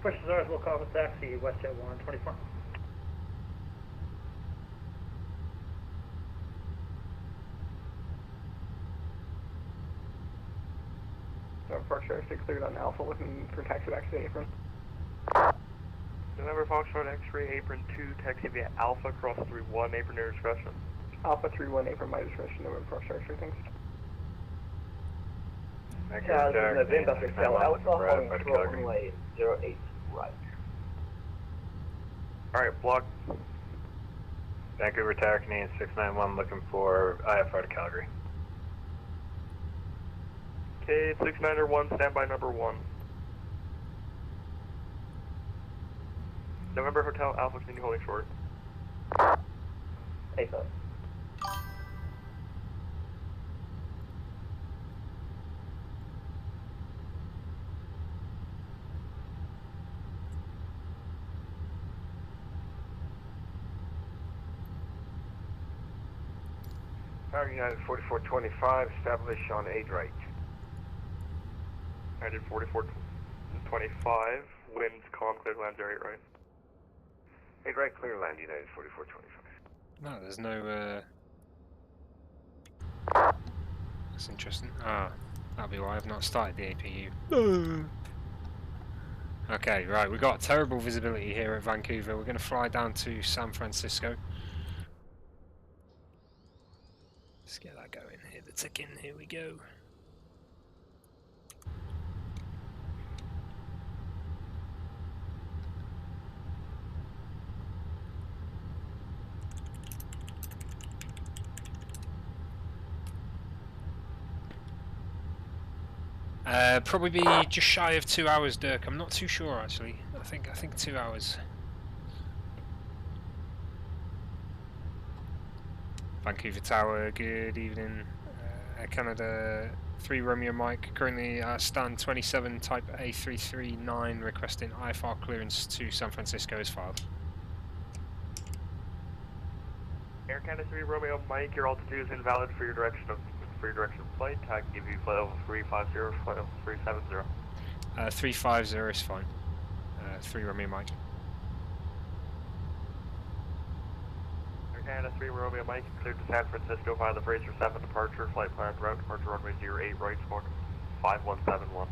Pushes ours, we'll call a taxi, WestJet 124. Corsair Vengeance cleared on Alpha, looking for taxi back to the apron. November Foxtrot X-ray apron 2, taxi via Alpha, cross 31, apron near discretion. Alpha 31, apron my discretion, November Foxtrot X-ray, thanks. November Hotel Alpha, holding short runway 08 right. Alright, block. Vancouver Tower, Canadian 691, looking for IFR to Calgary. Okay, 691, standby number 1. November Hotel Alpha, continue holding short. A5. Tower United 4425, establish on 8 right. United 4425, winds calm, clear land, 8 right. 8 right, clear land, United 4425. No, there's no, That's interesting. Ah, that'll be why I've not started the APU. Okay, right, we've got terrible visibility here at Vancouver. We're going to fly down to San Francisco. Let's get that going. Hit the tick in, here we go. Probably be just shy of 2 hours, Dirk. I'm not too sure actually. I think 2 hours. Vancouver Tower, good evening. Air Canada 3 Romeo Mike, currently stand 27 type A339, requesting IFR clearance to San Francisco is filed. Air Canada 3 Romeo Mike, your altitude is invalid for your direction of flight. I can give you flight level 350, flight level 370. 350 is fine. 3 Romeo Mike. Air Canada 3 Romeo Mike, cleared to San Francisco via the Fraser 7 departure, flight plan route, departure runway 08 right, smoke 5171.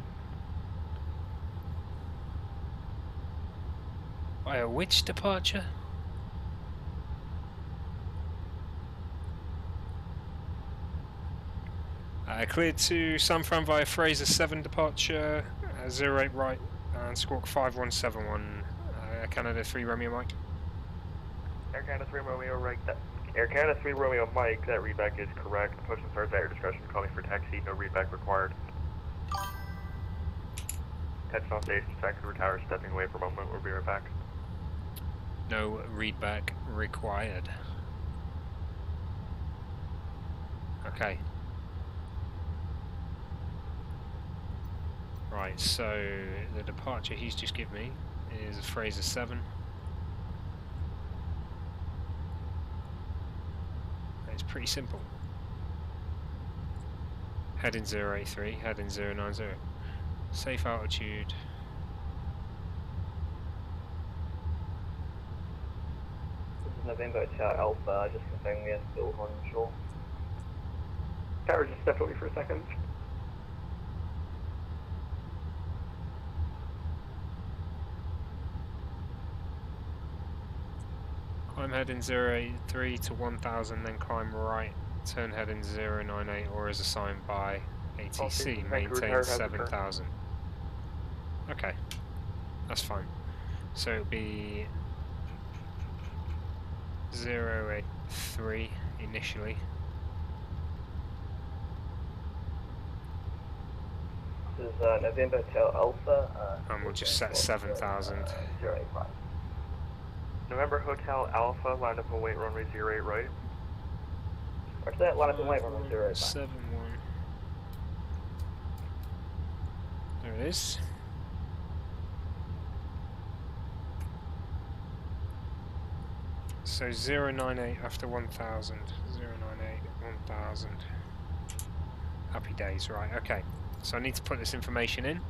Via which departure? Cleared to San Fran via Fraser 7 departure, 08 right, and squawk 5171, Canada 3 Romeo Mike. Air Canada 3 Romeo Mike, Air Canada 3 Romeo Mike, that readback is correct. Push and start at your discretion, call me for taxi, no readback required. Attention all stations, Vancouver Tower stepping away for a moment, we'll be right back. No readback required. Okay. Right, so the departure he's just given me is a Fraser 7. It's pretty simple. Heading 083, heading 090. Safe altitude. This is November Hotel Alpha, just confirming we are still on shore. Tower just stepped away for a second. Climb heading 083 to 1000, then climb right, turn heading 098, or as assigned by ATC, maintain 7000. Okay, that's fine. So it'll be 083 initially. This is November Hotel Alpha. And we'll just set 7000. 08 right. November Hotel Alpha, line up and wait, runway 08 right. Where's that? Line up and wait, runway 08 right. 71. There it is. So 098 after 1000. 098, 1000. Happy days, right, okay. So I need to put this information in,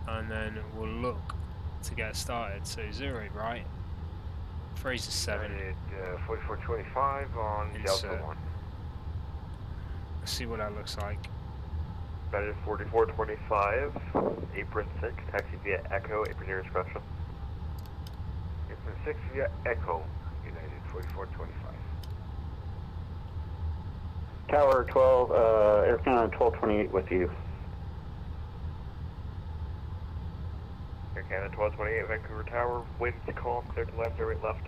and then we'll look to get started. So 08 right, Fraser 7. United 4425 on Insert. Delta 1. Let's see what that looks like. United 4425, apron 6, taxi via Echo, apron near discretion. Apron 6 via Echo, United 4425. Tower 12, Air Canada 1228 with you. Air Canada 1228, Vancouver Tower, wind calm, clear to land 08 left.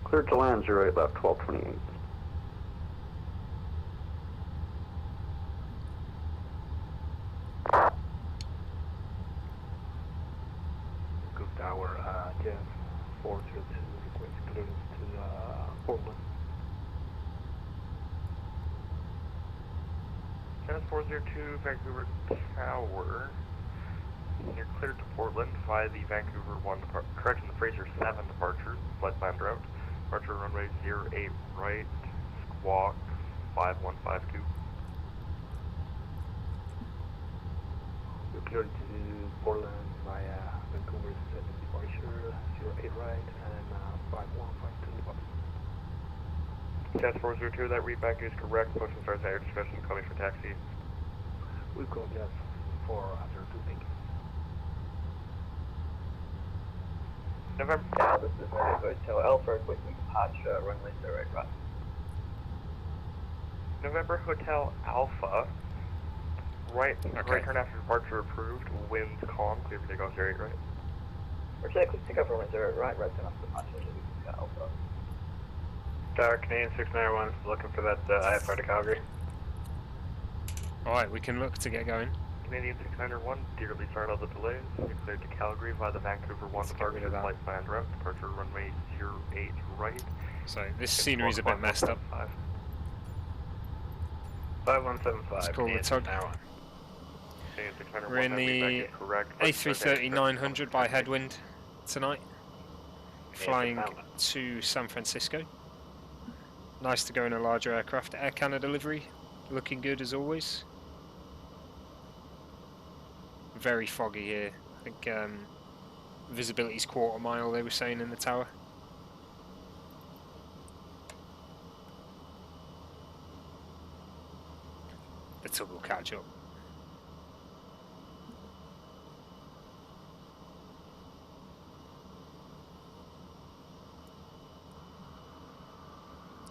Cleared to land 08 left, 1228. Good Tower, Jeff 402, request clearance to Portland. Channel 402, Vancouver Tower. You're cleared to Portland via the Vancouver 1 correction, the Fraser 7 departure, flight plan route. Departure runway 08 right, squawk 5152. You're cleared to Portland via Vancouver 7 departure, 08 right, and 5152 departure. Channel 402, that readback is correct. Motion starts at your discretion, coming for taxi. We've got just 4 after 2 thank you. November. Yeah, this is Hotel Alpha, requesting departure, runway 08 right. November Hotel Alpha. Right, Okay. right turn after departure approved. Winds calm, clear for takeoff 08 right. Roger, quick pick up runway 08 right, right turn after departure, Hotel Alpha. Tower Canadian 691, looking for that IFR to Calgary. Alright, we can look to get going. Canadian 691, dearly sorry about the delays. You're cleared to Calgary via the Vancouver 1 Let's get rid departure, of that. flight planned route. Departure runway 08 right. So this scenery's a bit messed up. 5175. Let's call the tug. Canadian 691, We're in that readback the is correct. A339 by headwind tonight, flying to San Francisco. Nice to go in a larger aircraft. Air Canada livery, looking good as always. Very foggy here. I think visibility's quarter mile, they were saying in the tower. The tug will catch up.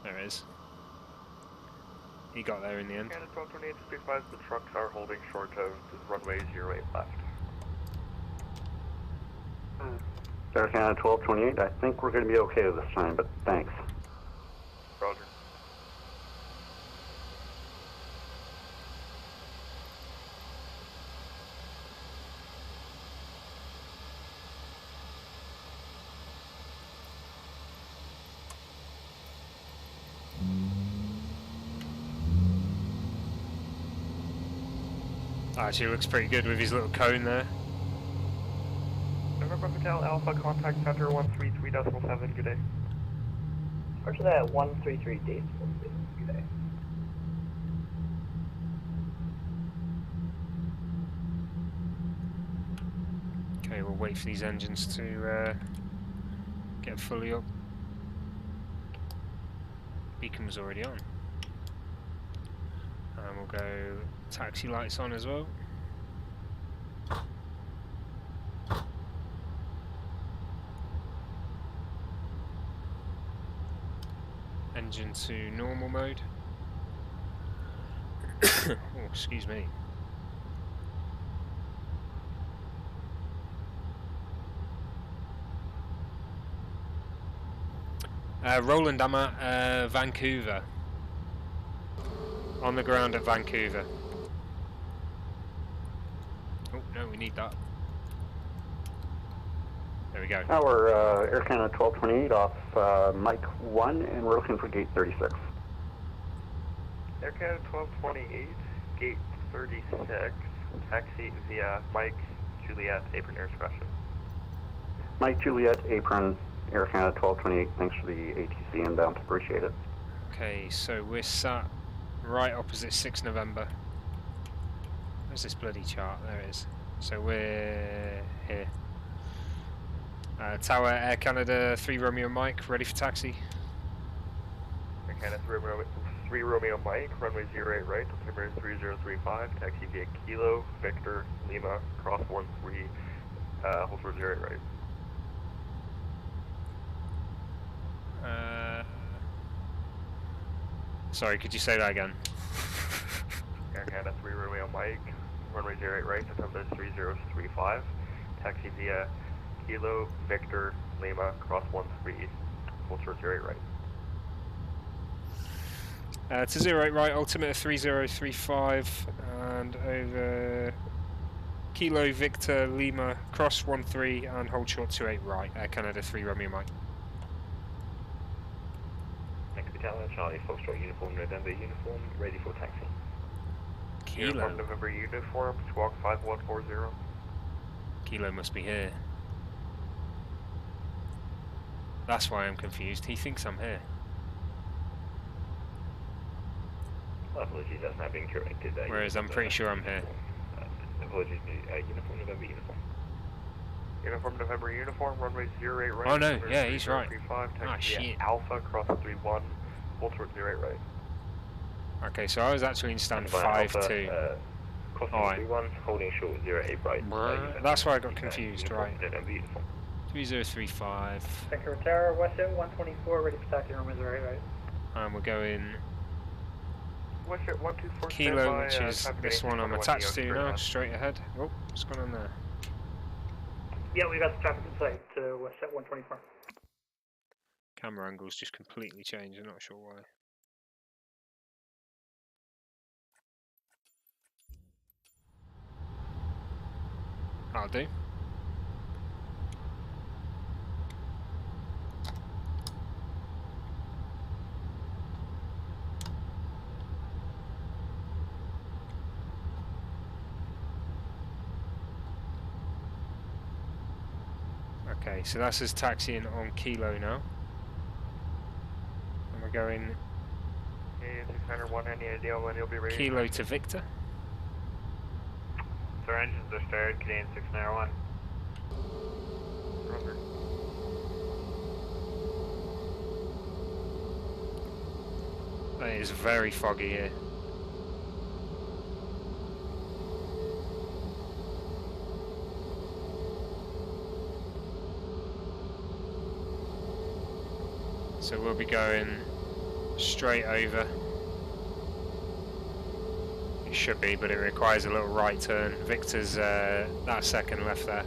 There it is. He got there in the end. Canada 1228, please advise the trucks are holding short of runway 08 left. Air Canada 1228, I think we're going to be okay this time, but thanks. Roger. Actually, looks pretty good with his little cone there. November Hotel Alpha, contact center 133.7, good day. Roger that, 133 dates, good day. Okay, we'll wait for these engines to get fully up. Beacon was already on. And we'll go taxi lights on as well. Engine to normal mode. Oh, excuse me. Roland, I'm at Vancouver. On the ground at Vancouver. Oh, no, we need that. There we go. Tower, Air Canada 1228 off Mike 1, and we're looking for gate 36. Air Canada 1228, gate 36, taxi via Mike Juliet, apron air discretion. Mike Juliet, apron, Air Canada 1228, thanks for the ATC inbound, appreciate it. Okay, so we're sat right opposite 6 November. Where's this bloody chart? There it is. So we're Tower, Air Canada 3 Romeo Mike, ready for taxi. Air Canada 3 Romeo Mike, runway 08 right, altimeter 3035, taxi via Kilo, Victor, Lima, cross 13, hold short 08 right. Sorry, could you say that again? Air Canada 3 Romeo Mike, runway 08 right, altimeter 3035, taxi via Kilo, Victor, Lima, cross 13, hold short 08 right. To 08 right, altimeter 3035, and over Kilo, Victor, Lima, cross 13, and hold short 28 right, Air Canada 3 Romeo Mike. Next battalion, Charlie, Foxtrot uniform, November uniform, ready for taxi. Kilo. Uniform November uniform, squawk 5140. Kilo must be here. That's why I'm confused. He thinks I'm here. Apologies, that's now been corrected. Whereas I'm pretty sure I'm here. Apologies, uniform November uniform. Uniform November uniform, runway 08 right. Oh no, yeah, he's right. 35, Ah, taxi via shit. Alpha, cross 31, hold short 08 right. Okay, so I was actually in stand 5-2. Crossing Alright. 31, holding short 08 right. That's why I got confused, uniform, right. November uniform. 3035, Vancouver Tower, WestJet 124, ready for taxi, runway 08 right. and we're going WestJet 124 Kilo, standby, which is this one I'm attached to now, straight ahead. Oh, what's going on there? Yeah, we got the traffic in sight to WestJet 124. Camera angle's just completely changed, I'm not sure why. I'll do. Okay, so that's us taxiing on Kilo now. And we're going Okay, 601, any idea when you'll be ready? Kilo to Victor. Sir, engines are started, Canadian 691. Roger. It is very foggy here. So we'll be going straight over. It should be, but it requires a little right turn. Victor's that second left there.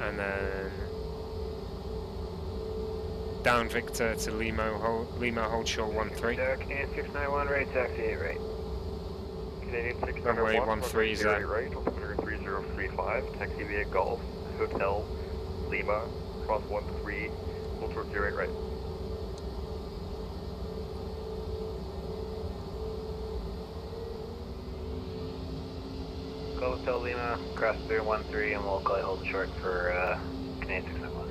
And then down Victor to Lima, hold short 13. Canadian 691, ready taxi 8 right. Canadian 691, Runway 13 is there. right, altimeter 3035, taxi via Golf, Hotel, Lima, cross 13, hold short 08 right. Go Hotel Lima, cross 313, and we'll call hold short for Canadian 691.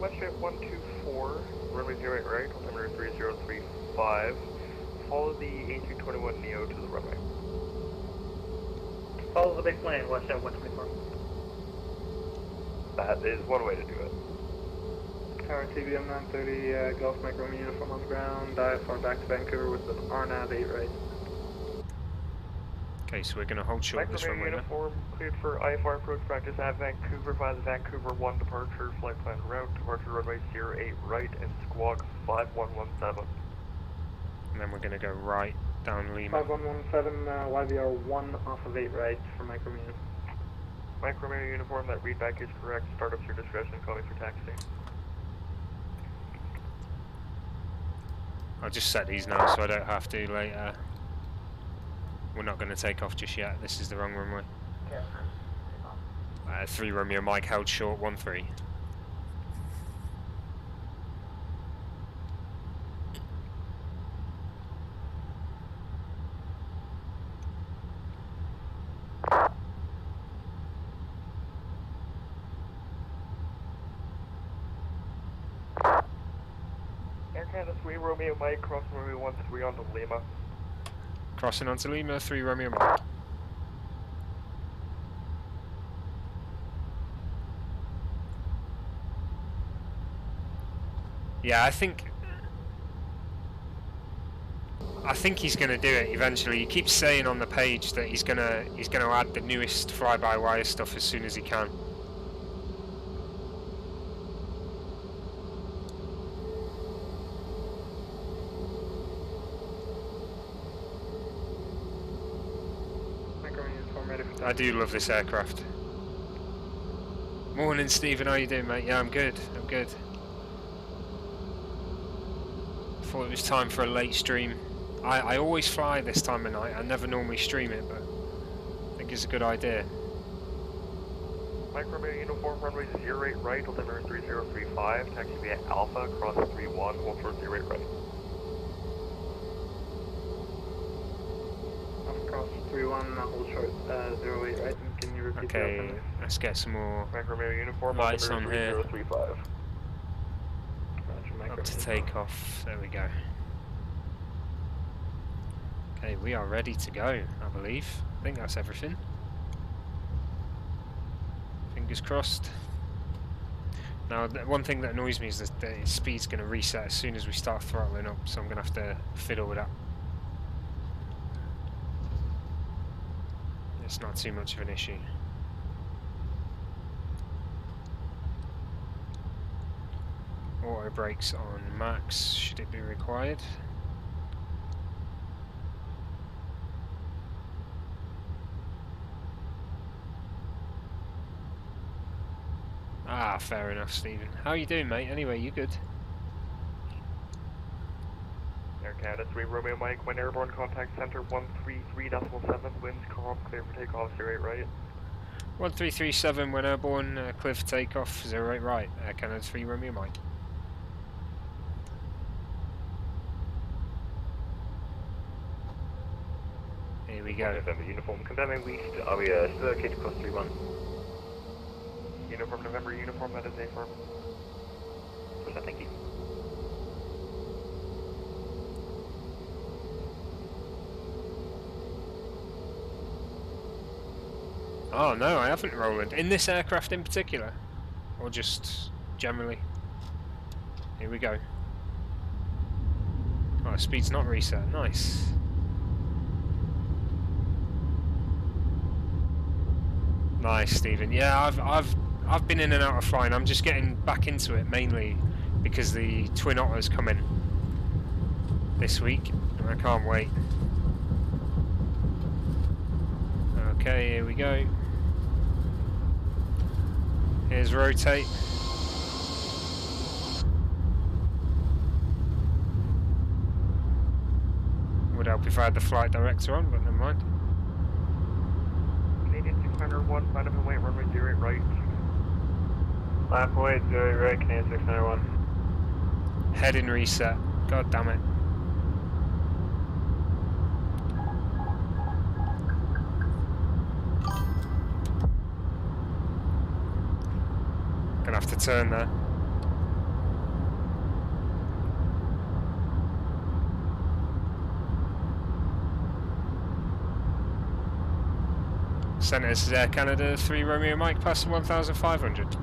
WestJet 124, runway 08 right, altimeter 3035, follow the A321neo to the runway. Follow the big plane, WestJet 124. That is one way to do it. Tower TBM 930, Gulf Micro uniform on the ground, IFR back to Vancouver with the RNAV 8 right. Okay, so we're going to hold short this Micromere runway now. uniform cleared for IFR approach practice at Vancouver via the Vancouver 1 departure, flight plan route, departure runway 08 right, and squawk 5117. And then we're going to go right down Lima. 5117, YVR 1 off of 8 right for Micro uniform. Micromere uniform, that readback is correct. Start up's your discretion, calling for taxi. I'll just set these now so I don't have to later. We're not going to take off just yet. This is the wrong runway. 3 Romeo Mike held short 13. Air Canada 3 Romeo Mike, cross runway 13 onto Lima. Crossing onto Lima, 3 Romeo Mike. Yeah, I think he's going to do it eventually. He keeps saying on the page that he's going to add the newest fly-by-wire stuff as soon as he can. I do love this aircraft. Morning, Stephen. How you doing, mate? Yeah, I'm good. I'm good. Thought it was time for a late stream. I always fly this time of night. I never normally stream it, but I think it's a good idea. Mike Romeo Uniform, runway 08 right, altimeter 3035, taxi via Alpha, cross 31, hold short 08 right. Alpha cross 31, hold short 08 right, and can you repeat Okay, that? let's get some more Mike Romeo Uniform, lights on altimeter here. 3035. Up to take off. There we go. Okay, we are ready to go, I believe. I think that's everything. Fingers crossed. Now, one thing that annoys me is that the speed's going to reset as soon as we start throttling up, so I'm going to have to fiddle with that. It's not too much of an issue. Auto brakes on max, should it be required? Ah, fair enough, Stephen. How are you doing, mate? Anyway, you good? Air Canada 3 Romeo Mike, wind airborne contact center 133.7, winds calm, clear for takeoff 08 right. 1337 when airborne, clear for takeoff 08 right. Air Canada 3 Romeo Mike. Here we go. November uniform, confirming we are we still okay to cross 31? Uniform November uniform, that is A firm. Thank you. Oh no, I haven't, Roland. In this aircraft in particular? Or just generally? Here we go. Oh, speed's not reset. Nice. Nice, Stephen. Yeah, I've been in and out of flying. I'm just getting back into it mainly because the twin otters come in this week, and I can't wait. Okay, here we go. Here's rotate. Would help if I had the flight director on, but never mind. Canadian 601, line up and wait, runway 08 right. Line up and wait, 08 right, Canadian 601. Heading reset. God damn it. Gonna have to turn there. Centres is Air Canada 3 Romeo Mike, passing 1,500.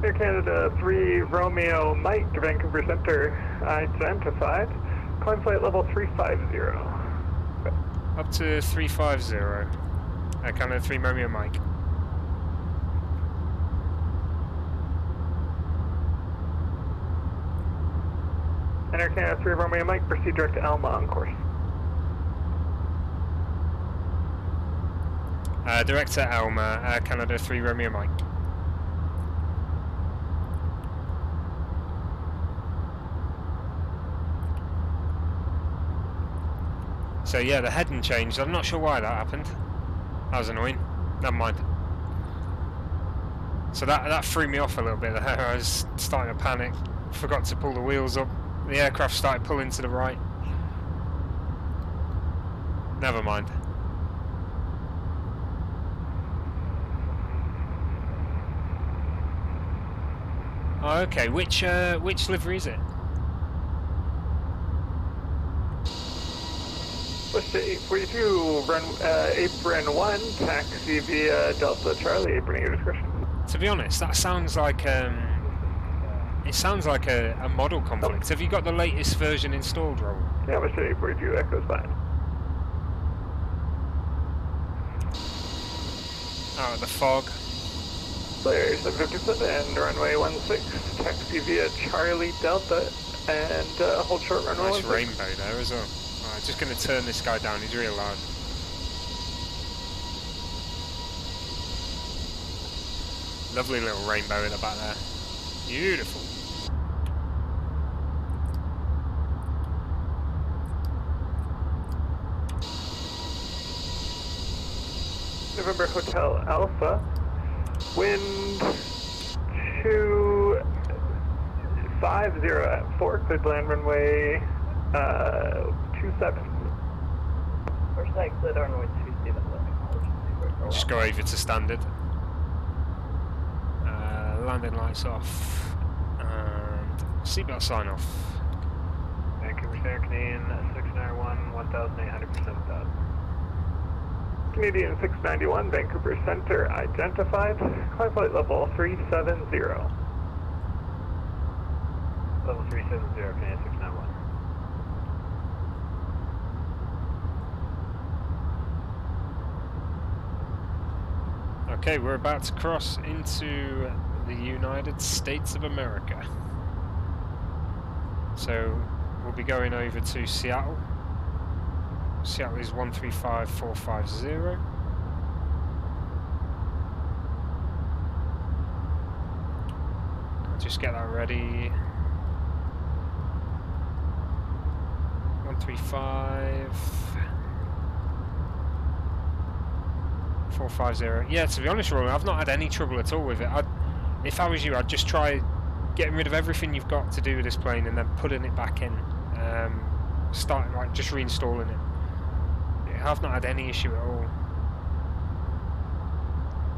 Air Canada 3 Romeo Mike, Vancouver Center identified. Climb flight level 350. Up to 350. Air Canada 3 Romeo Mike. And Air Canada 3 Romeo Mike, proceed direct to Alma on course. Director Elmer, Air Canada 3 Romeo Mike. So yeah, the heading changed. I'm not sure why that happened. That was annoying. Never mind. So that threw me off a little bit there. I was starting to panic. Forgot to pull the wheels up. The aircraft started pulling to the right. Never mind. Oh, okay. Which livery is it? West 842, run apron 1, taxi via Delta Charlie, apron at your discretion. To be honest, that sounds like It sounds like a model conflict. Have you got the latest version installed, Roll? Yeah, Mr. 842, Echo's fine. Out of the fog. Slayer 757, runway 16, taxi via Charlie Delta, and hold short runway Nice 16. rainbow there as well. Alright, just going to turn this guy down, he's real loud. Lovely little rainbow in the back there. Beautiful. November Hotel Alpha, wind 250 at 4, cleared land runway 27. First I cleared runway 27. Just go over to standard. Landing lights off. And seatbelt sign off. Vancouver Center, Canadian 691, 1,800%. Canadian 691, Vancouver Center identified, climb flight level 370. Level 370, Canadian 691. Okay, we're about to cross into the United States of America. So we'll be going over to Seattle. Seattle is 135450. I'll just get that ready. 135 450. Yeah, to be honest, Roland, I've not had any trouble at all with it. If I was you, I'd just try getting rid of everything you've got to do with this plane and then putting it back in. Starting like just reinstalling it. I've not had any issue at all.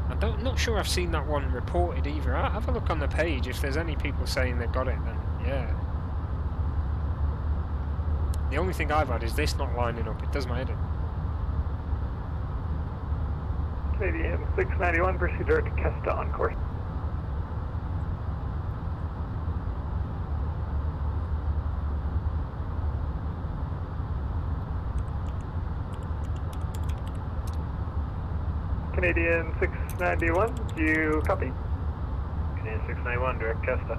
I'm not sure I've seen that one reported either. I'll have a look on the page. If there's any people saying they've got it, then yeah. The only thing I've had is this not lining up. It does my head in. Canadian 691, proceed direct to Kesta on course. Canadian 691, do you copy? Canadian 691, direct Kesta.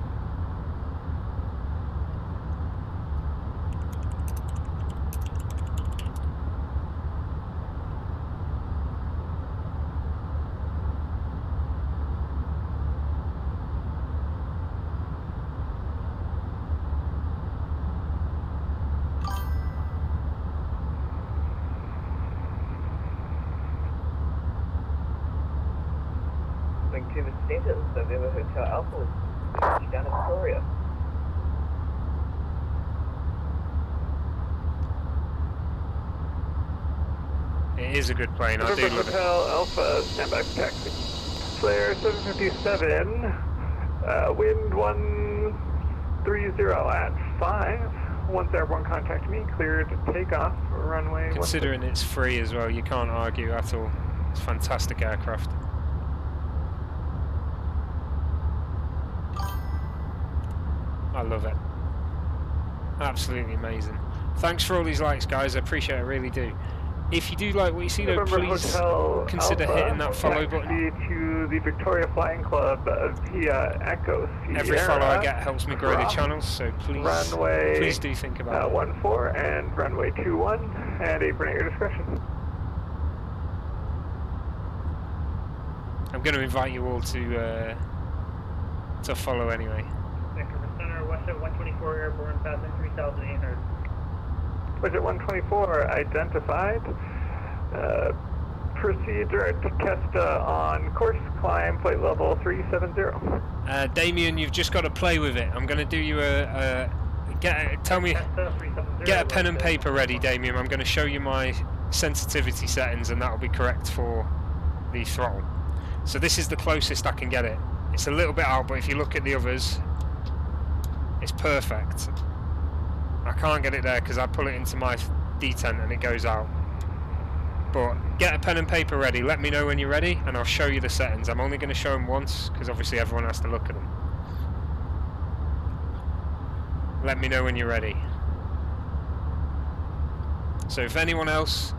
Vancouver Center, November Hotel Alpha is down in Victoria. It is a good plane. I do November love it. Hotel Alpha, standby for taxi. Slayer 757, wind 130 at 5. Once airborne, contact me. Cleared takeoff, runway. Considering it's free as well, you can't argue at all. It's fantastic aircraft. I love it. Absolutely amazing. Thanks for all these likes, guys. I appreciate it, I really do. If you do like what you see, though, November please Hotel consider Alpha, hitting that follow button. taxi to the Victoria Flying Club via Echo Sierra. Every follow I get helps me grow the channel, so please do think about it. 14 and runway 21, and apron at your discretion. I'm going to invite you all to follow anyway. Vancouver Center, Westjet 124 airborne, passing 3,800. Budget 124 identified. Proceed direct to Kesta on course, climb flight level 370. Damien, you've just got to play with it. I'm going to do you get a pen and paper ready, Damien. I'm going to show you my sensitivity settings, and that will be correct for the throttle. So this is the closest I can get it. It's a little bit out, but if you look at the others, it's perfect. I can't get it there because I pull it into my detent and it goes out. But get a pen and paper ready, let me know when you're ready, and I'll show you the settings. I'm only going to show them once because obviously everyone has to look at them. let me know when you're ready. So if anyone else is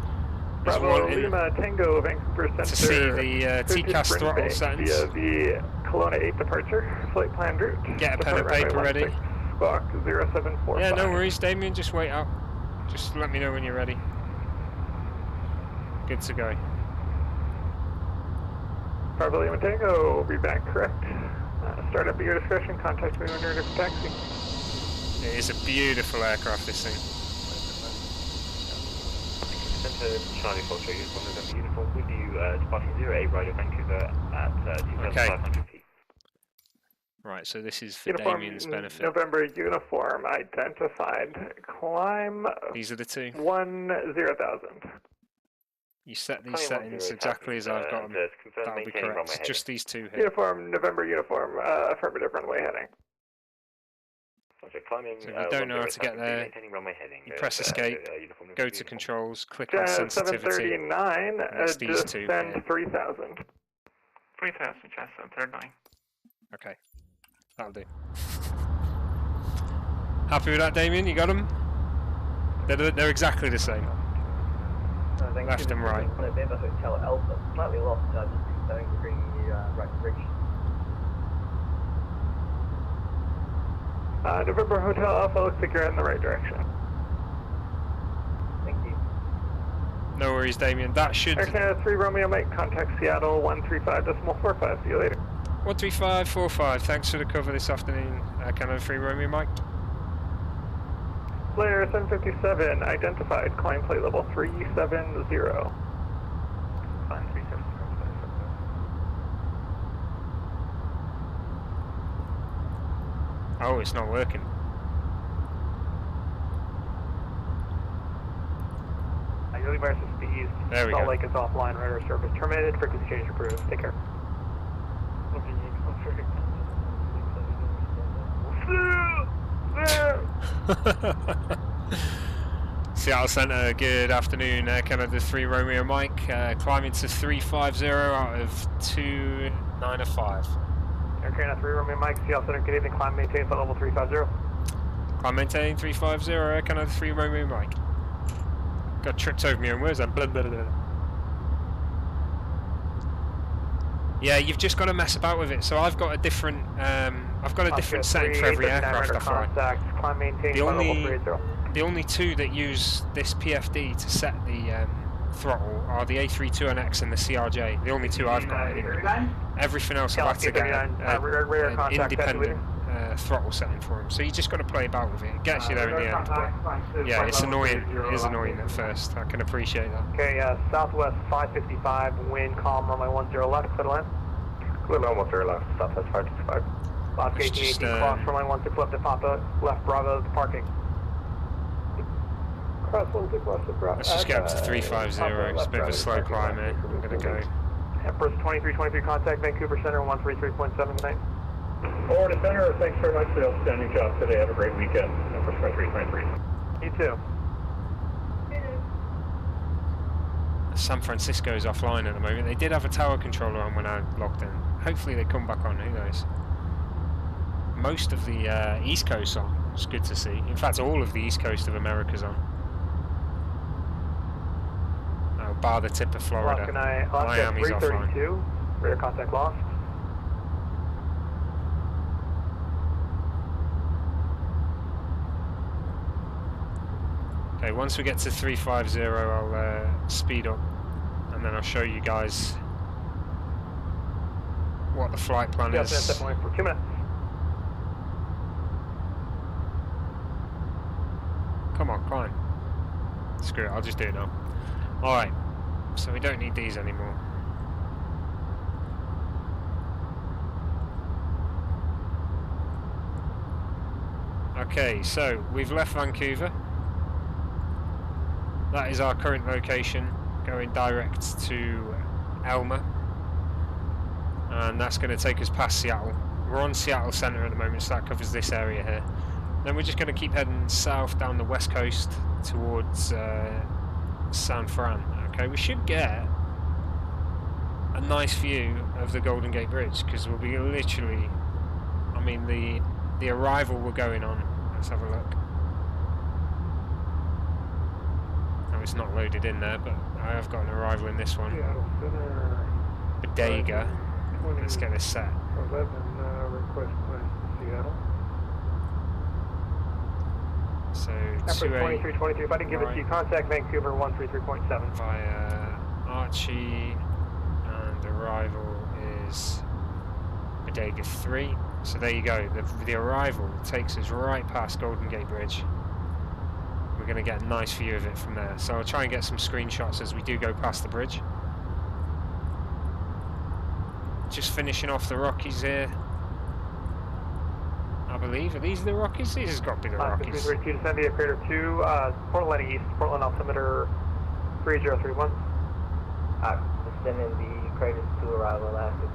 Bravo wanting Lima Tango Vancouver Center to see the TCAS throttle settings, via the Kelowna 8 departure, flight plan route. get a pen and paper ready. Squawk 0745. Yeah, no worries, Damien, just wait up. Just let me know when you're ready. Good to go. Bravo Lima Tango, will be back correct. Start up at your discretion, contact me when you're in a different taxi. It is a beautiful aircraft, this thing. Center Charlie Foxtrot uniform, November uniform, with you departing 08 Radio Vancouver at 2,500 feet. Right, so this is for Uniform Damien's benefit. November uniform identified. Climb These are the two. 10,000. You set these settings exactly as I've got them. That'll be correct. It's just these two here. Uniform, November uniform, affirmative runway heading. So if you don't know how to get there, you press escape, go to controls, click on sensitivity, 739, it's these two descend here. 3,000. 3,000, Jazz 739. Okay, that'll do. Happy with that, Damien? You got them? They're exactly the same. Left and right. November Hotel Alpha, slightly lost, just going to bring you right to bridge. November Hotel Alpha, looks like you're in the right direction. Thank you. No worries, Damien. That should... Air Canada 3 Romeo Mike, contact Seattle 135.45. See you later. 13545, thanks for the cover this afternoon. Canada 3 Romeo Mike. Flare 757, identified, climb plate level 370. Fine, 370. Oh, it's not working. Ideally versus speed. There we Salt go. Lake is offline, radar service terminated, frequency change approved. Take care. Seattle Centre, good afternoon. Canada 3 Romeo Mike, climbing to 350 out of 295. Air Canada 3 Romeo Mike, Seattle Center, good evening, climb maintain flight level 350. Climb maintain 350, Canada 3 Romeo Mike. Got tripped over my own words then. Blah, blah, blah. Yeah, you've just got to mess about with it. So I've got a different, setting for every aircraft I fly. Climb maintain The flight level only, 380. the only two that use this PFD to set the throttle are the A329X and the CRJ. The only two I've got anyway. Everything else I've had to get an independent throttle setting for them. So you just got to play about with it. It gets you there in the end. But yeah, it's annoying. It is annoying at first. I can appreciate that. Okay, southwest 555, wind calm, runway 10 left, clear line. Clear line 10 left, southwest 555. Lock 1818, cross runway 16 left to Papa, left Bravo, parking. Cross 16 left to Bravo. Let's just get up to 350. It's a bit of a slow climb here. I'm going to go. Empress 2323, contact Vancouver Center 133.7 tonight. Forward to center, thanks very much for the outstanding job today. Have a great weekend. Empress 2323. You too. San Francisco's offline at the moment. They did have a tower controller on when I logged in. Hopefully they come back on, who knows. Most of the East Coast's on. It's good to see. In fact, all of the East Coast of America's on. Oh, bar the tip of Florida. Miami's offline. Radar contact lost. Okay, once we get to 350, I'll speed up, and then I'll show you guys what the flight plan is. Definitely for 2 minutes. Come on, climb. Screw it, I'll just do it now. Alright, so we don't need these anymore. Okay, so we've left Vancouver. That is our current location, going direct to Elma, and that's going to take us past Seattle. We're on Seattle Centre at the moment, so that covers this area here. Then we're just going to keep heading south down the west coast towards San Fran. Okay, we should get a nice view of the Golden Gate Bridge, because we'll be literally, I mean, the arrival we're going on Let's have a look. Oh, it's not loaded in there, but I have got an arrival in this one. Seattle Center. Bodega. Let's get this set. 11 request class Seattle. So Effort 2323, if I didn't give it to you, contact Vancouver 133.7. Via Archie, and arrival is Bodega 3. So there you go, the arrival takes us right past Golden Gate Bridge. We're going to get a nice view of it from there. So I'll try and get some screenshots as we do go past the bridge. Just finishing off the Rockies here. I believe. Are these the Rockies? These has got to be the Rockies. 232 to send via Crater 2, Portland East, Portland altimeter 3031. Descending the Crater 2 arrival Alaska.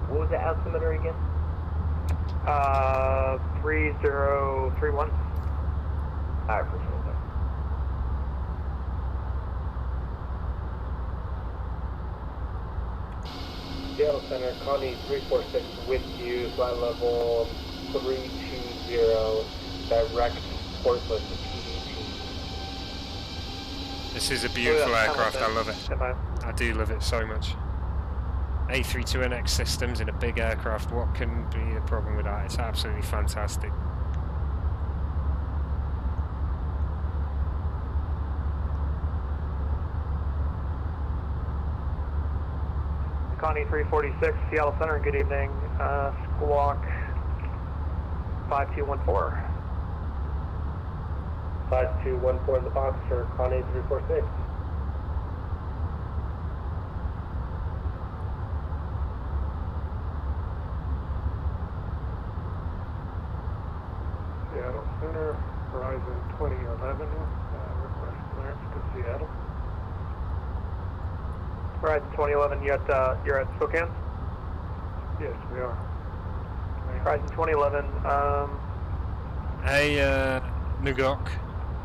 What was the altimeter again? 3031. Alright, appreciate that. Seattle Center, Connie 346 with you, flight level 320, direct Portland to PDT. This is a beautiful aircraft, I love it. I do love it so much. A329 systems in a big aircraft, what can be the problem with that? It's absolutely fantastic. Connie 346, Seattle Center, good evening. Squawk 5214. 5214 in the box for Connie 346. Seattle Center, Horizon 2011, request clearance to Seattle. Horizon 2011, you're at Spokane? Yes, we are. Horizon 2011, Hey, Nugok.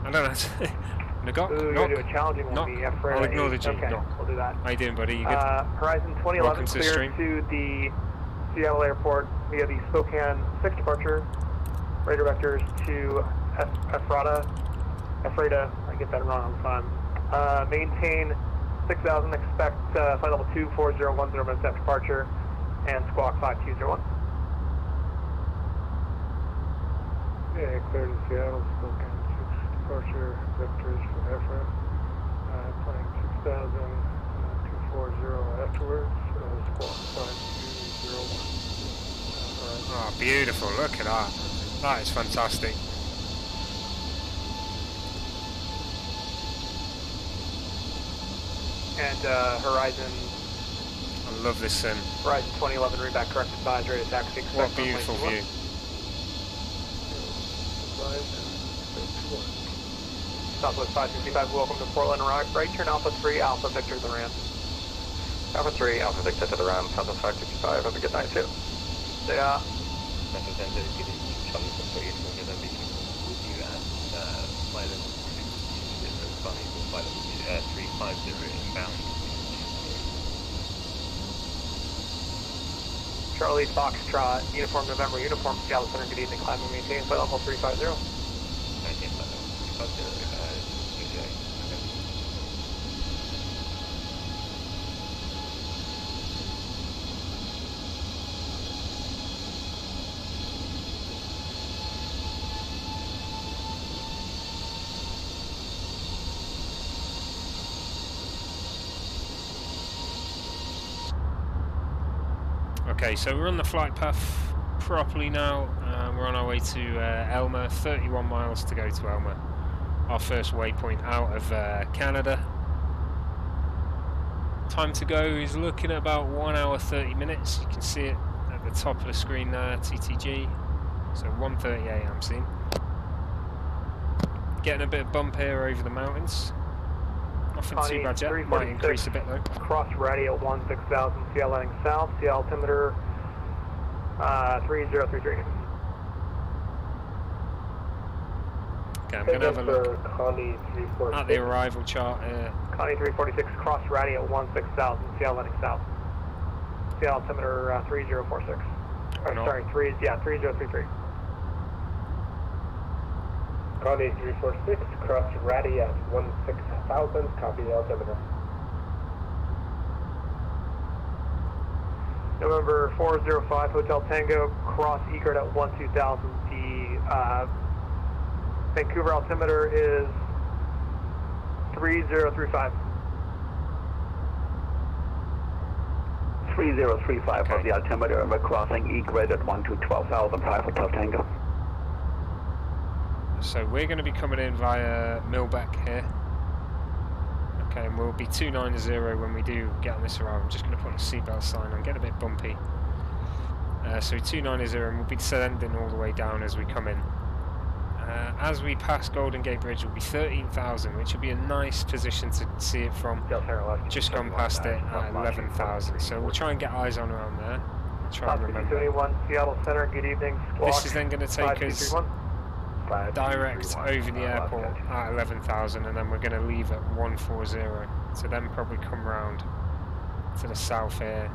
I don't know. Nugok? Ooh, you're going to do a challenging one. I'll ignore the G. Okay, Knock. we'll do that. How you doing, buddy? You good? Horizon 2011 cleared to the Seattle airport via the Spokane 6 departure. Radar vectors to Ephrata, I get that wrong all the time. Maintain 6,000, expect flight level 24010 minutes after departure, and squawk 5201. Yeah, clear to Seattle, Spokane 6 departure, vectors from Ephrata. Flying 6,240 afterwards, squawk 5201. Oh, beautiful, look at that. That is fantastic. And Horizon. I love this sim. Horizon 2011, read back correct advisory to taxi. What a beautiful view. Southwest 555, welcome to Portland. Right turn Alpha 3, Alpha Victor to the ramp. Alpha 3, Alpha Victor to the ramp, Southwest 555, have a good night too. Yeah. Charlie Foxtrot, Uniform November, Uniform Seattle Center, good evening, climb and maintain flight level 350. Okay, so we're on the flight path properly now. We're on our way to Elmer, 31 miles to go to Elmer. Our first waypoint out of Canada. Time to go is looking at about 1 hour 30 minutes. You can see it at the top of the screen there, TTG. So 1:38 I'm seeing. Getting a bit of bump here over the mountains. Nothing too bad yet, might increase a bit though. Cross ready at 16,000, Seattle heading south, Seattle altimeter 3033. Okay, I'm going to have a look at the arrival chart here. Connie 346, cross ready at 16,000, Seattle heading south. Seattle altimeter 3046. Sorry, 3033. Connie 346, cross Ratty at 16,000, copy the altimeter. November 405, Hotel Tango, cross Egret at 12,000. The Vancouver altimeter is 3035. 3035 of the altimeter, and we're crossing Egret at 12,005 Hotel Tango. So we're going to be coming in via Millbeck here. Okay, and we'll be 290 when we do get on this arrival. I'm just going to put a seatbelt sign on, get a bit bumpy. So 290 and we'll be descending all the way down as we come in. As we pass Golden Gate Bridge, it will be 13,000, which will be a nice position to see it from. Just gone past it at 11,000, so we'll try and get eyes on around there. Try and remember. 71 Seattle Center, good evening. Squawk. This is then going to take us direct over the airport at 11,000, and then we're going to leave at 140. So then probably come round to the south here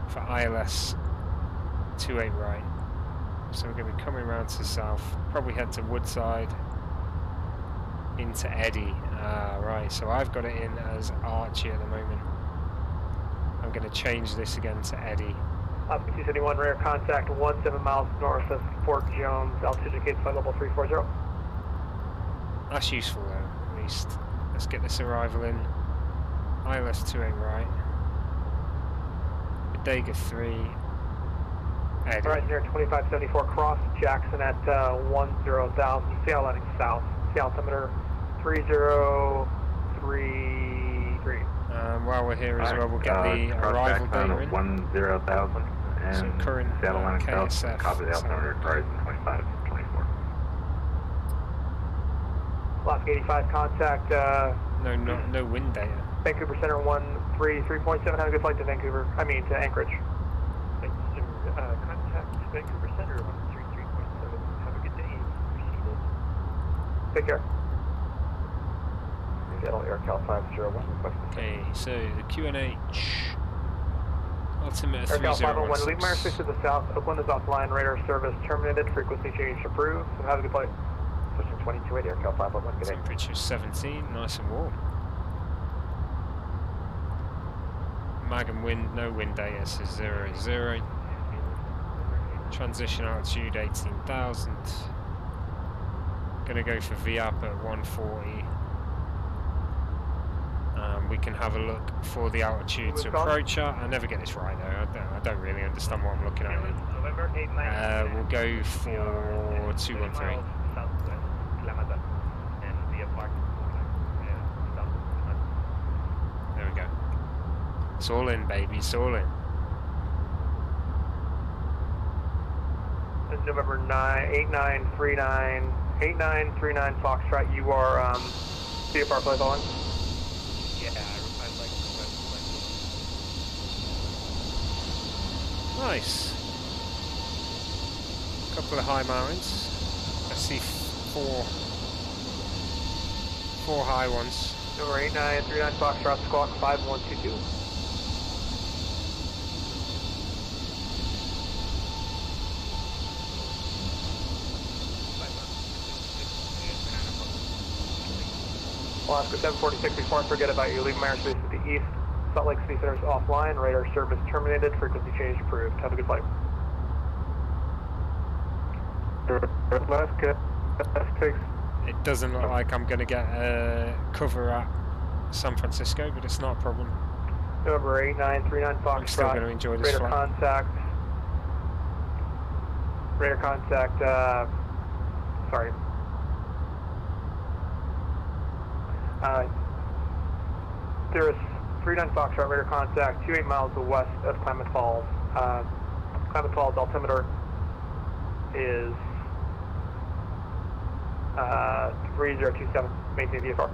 for ILS 28 right. So we're going to be coming around to the south, probably head to Woodside, into Eddy. Right, so I've got it in as Archie at the moment. I'm going to change this again to Eddy. Oscar 271, radar contact 17 miles north of Fort Jones, altitude indicated flight level 340. That's useful though, at least. Let's get this arrival in. ILS 28 right. Bodega 3. Eddy. Alright, near 2574, cross Jackson at 10,000, Seattle landing south. Seattle altimeter 3033. While we're here as well, we'll get the arrival data in. 10,000 and So current Seattle landing south, KSF. copy the altimeter, horizon 2524. Alaska 85 contact, No wind data. Vancouver Center 133.7, have a good flight to Vancouver, to Anchorage. Thanks, sir. Contact Vancouver Center 133.7. Have a good day. Proceeded. Take care. Seattle AirCal 501. Okay, so the QNH. Altimeter AirCal 501, leave 3016. my airspace to the south. Oakland is offline, radar service terminated, frequency change approved. So have a good flight. Switching 2280, AirCal 501. Good day. Temperature 17, nice and warm. Mag and wind, no wind data, so 0. Transition altitude 18,000. Gonna go for VAP at 140. We can have a look for the altitude to approach at. I never get this right though, I don't really understand what I'm looking at here. We'll go for 213. There we go. It's all in, baby, it's all in. This is November 8939 Foxtrot, you are CFR flight following? Yeah, I'd like to Nice. Couple of high mountains. I see four high ones. Number 8939 Foxtrot, squawk 5122. Alaska 746, before I forget about you, leave my airspace to the east. Salt Lake City Center is offline, radar service terminated, frequency change approved. Have a good flight. Alaska, It doesn't look like I'm going to get cover at San Francisco, but it's not a problem. November 8939 Foxtrot. I'm still going to enjoy this radar flight. Contact, sorry. There is 39 Foxtrot, radar contact 28 miles west of Klamath Falls. Klamath Falls altimeter is 3027. Maintain VFR.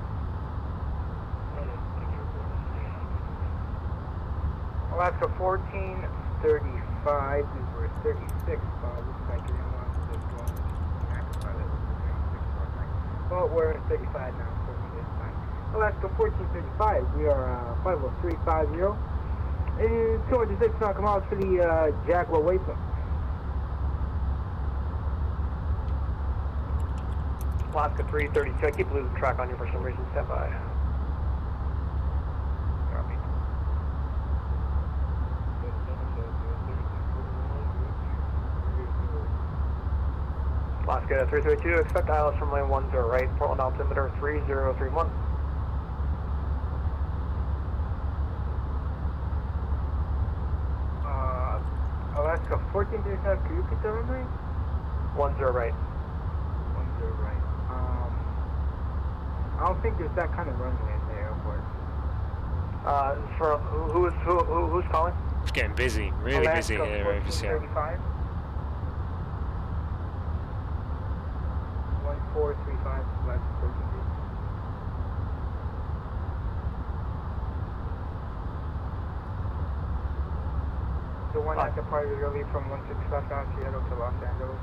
Alaska 1435, we were 36 miles. Looks like you're going to this one. Well, we're at 35 now, so it's fine. Alaska 1435, we are 50350. 206 knock miles for the Jaguar Vatsim. Alaska 332, I keep losing track on you for some reason, stand by. Alaska 332, expect ILS from lane 10 right, Portland altimeter 3031. Alaska 1435, can you repeat the runway? 10 right. 10 right. I don't think there's that kind of runway at the airport. Who's calling? It's getting busy, really busy here over Seattle. 1435, Alaska 1435. The one that departed early from 165 down Seattle to Los Angeles.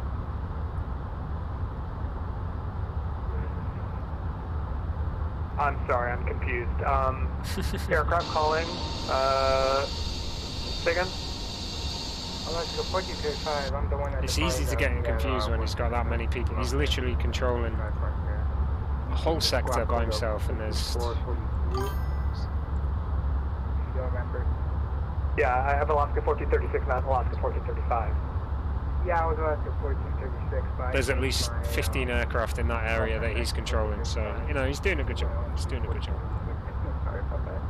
I'm sorry, I'm confused. Aircraft calling, say again? Alaska 1435, I'm the one that It's easy to get him confused when he's got that many people. He's literally controlling a whole sector by himself, and there's... You don't remember? Yeah, I have Alaska 1436, not Alaska 1435. Yeah, I was Alaska 1436, but... There's at least 15 aircraft in that area that he's controlling, so, you know, he's doing a good job. He's doing a good job. Sorry about that.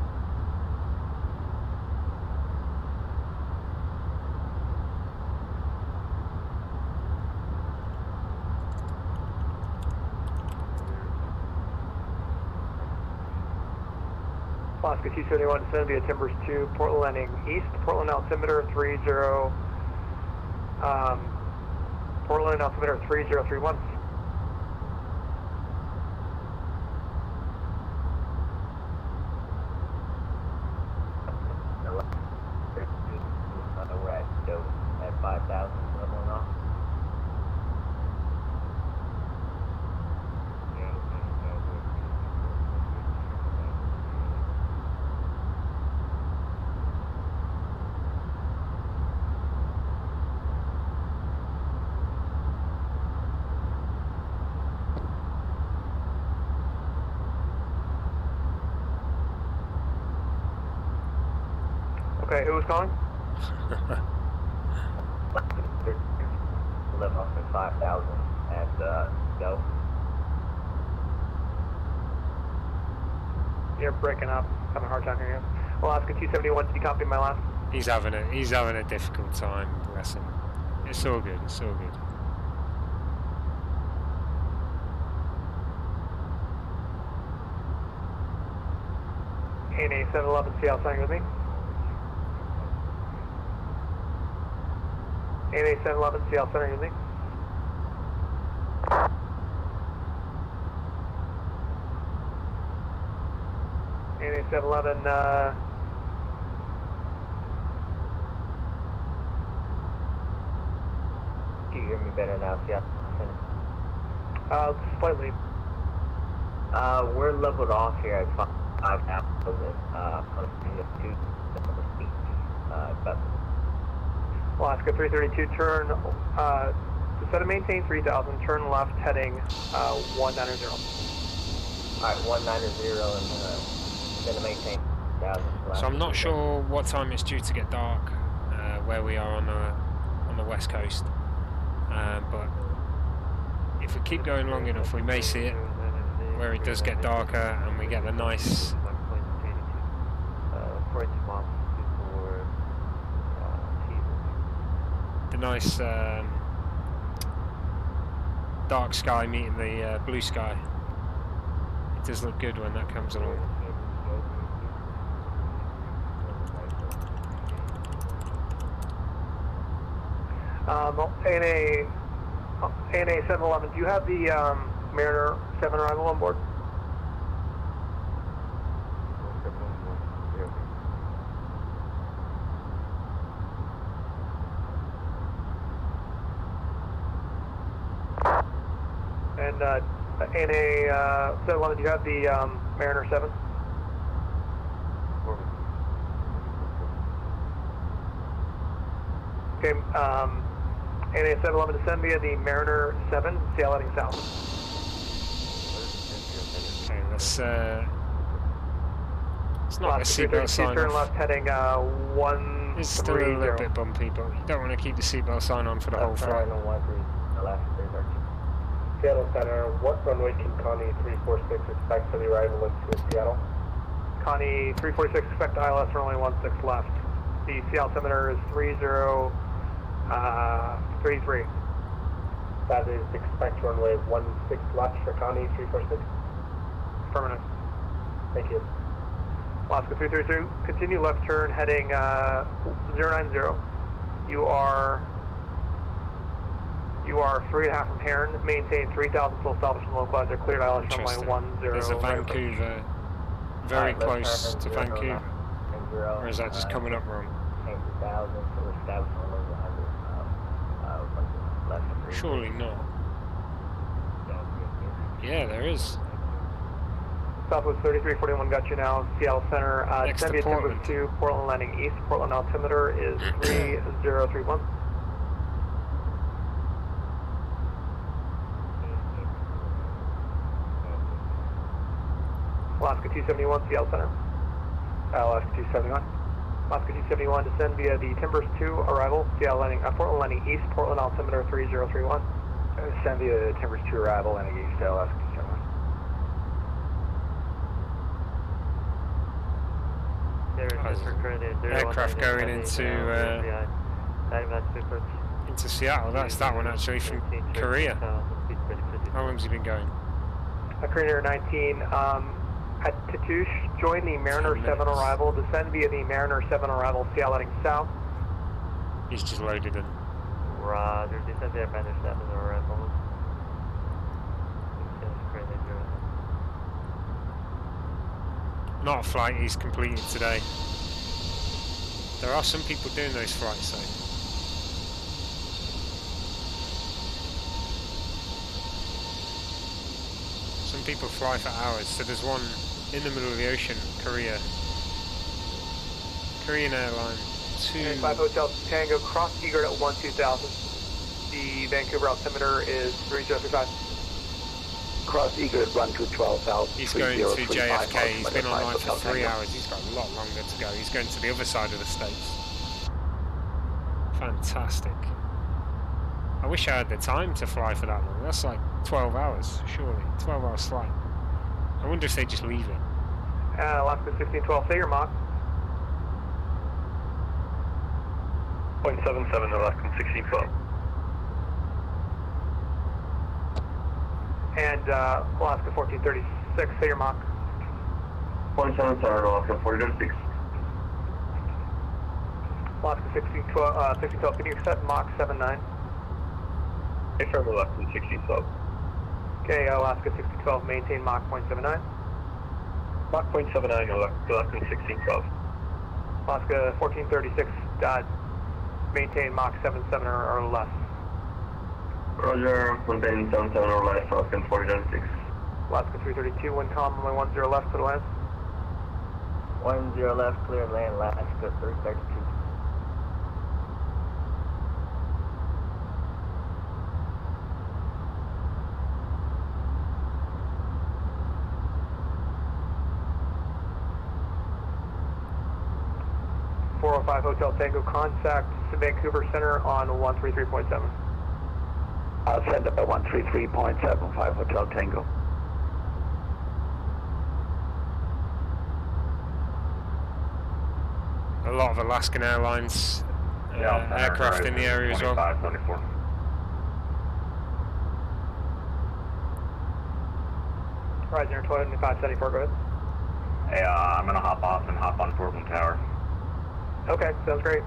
Alaska 271, descend via Timbers 2, Portland landing east, Portland altimeter 30, Portland altimeter 3031. We're at 5,000, leveling off. Okay, who was calling? 11 off at 5,000 and go. You're breaking up. Having a hard time hearing you. Alaska 271, did you copy my last? He's having a difficult time, bless him. It's all good, it's all good. ANA 711 CL signing with me. ANA 711 CL signing with me. ANA 711, Do you hear me better now, yeah? slightly. We're leveled off here at 5,000, Alaska 332, turn, set a maintain 3000, turn left heading 190. Alright, 190 and then maintain 1,000. So I'm not sure what time it's due to get dark where we are on the west coast, but if we keep going long enough we may see it where it does get darker and we get the nice dark sky meeting the blue sky. It does look good when that comes along. ANA 711, do you have the Mariner 7 arrival on board? And ANA 711, do you have the Mariner 7? Okay, NA 711 descend via the Mariner 7, Seattle heading south. Okay, let's not a seatbelt sign turn off. left heading 130. It's still a little bit bumpy, but you don't want to keep the seatbelt sign on for the whole flight. Seattle Center, what runway can Connie 346 expect for the arrival into Seattle? Connie 346, expect ILS runway 16 left. The Seattle altimeter is 3033. That is expect runway 16 left for Connie 346. Affirmative. Thank you. Alaska 332, continue left turn heading 090. You are 3.5 from Heron. Maintain 3,000 full salvage from localizer. Cleared ILS runway 10. There's a Vancouver very close to Vancouver. Or is that just coming up wrong? Surely not. Yeah, there is. Southwest 3341 got you now. Seattle Center. Next to Portland. Portland. 2, Portland landing east. Portland altimeter is 3031. Alaska 271, Seattle Center. Alaska 271. Alaska 271, descend via the Timbers 2 arrival. Seattle landing, Portland landing east. Portland altimeter 3031. Descend via the Timbers 2 arrival landing east. Alaska 271. Aircraft going into Seattle. That's that one actually from Korea. How long's he been going? Korean 19 at Tatoosh, join the Mariner 7 arrival. Descend via the Mariner 7 arrival. Seattle heading south. He's just loaded in. Roger, descend via Mariner 7 arrival. Not a flight he's completed today. There are some people doing those flights though. Some people fly for hours. So there's one in the middle of the ocean, Korean airline. 5 Hotel Tango, cross Egret at 12,000. The Vancouver altimeter is 3035. Cross Egret, run to 12,000. He's going to JFK. He's been online for 3 hours. He's got a lot longer to go. He's going to the other side of the States. Fantastic. I wish I had the time to fly for that long. That's like 12 hours, surely. 12 hours flight. I wonder if they just leave it. Alaska 1612, say your Mach. 0.77, Alaska 1612. And Alaska 1436, say your Mach. 0.77, Alaska 1436. Alaska 1612, can you accept Mach 79? Affirm Alaska 1612. Okay, Alaska 1612, maintain Mach 0.79. Mach 0.79, Alaska 1612. Alaska 1436, maintain Mach 77 or less. Roger, maintain 77 or less, Alaska 1436. Alaska 332, wind calm, runway 10 left, clear to land. 10 left, clear land, Alaska 332. Hotel Tango, contact Vancouver Center on 133.7. I'll send up at 133.75 Hotel Tango. A lot of Alaskan Airlines aircraft in the area as well. 2574. Rising 2574, go ahead. Hey, I'm gonna hop off and hop on Portland Tower. Okay, sounds great.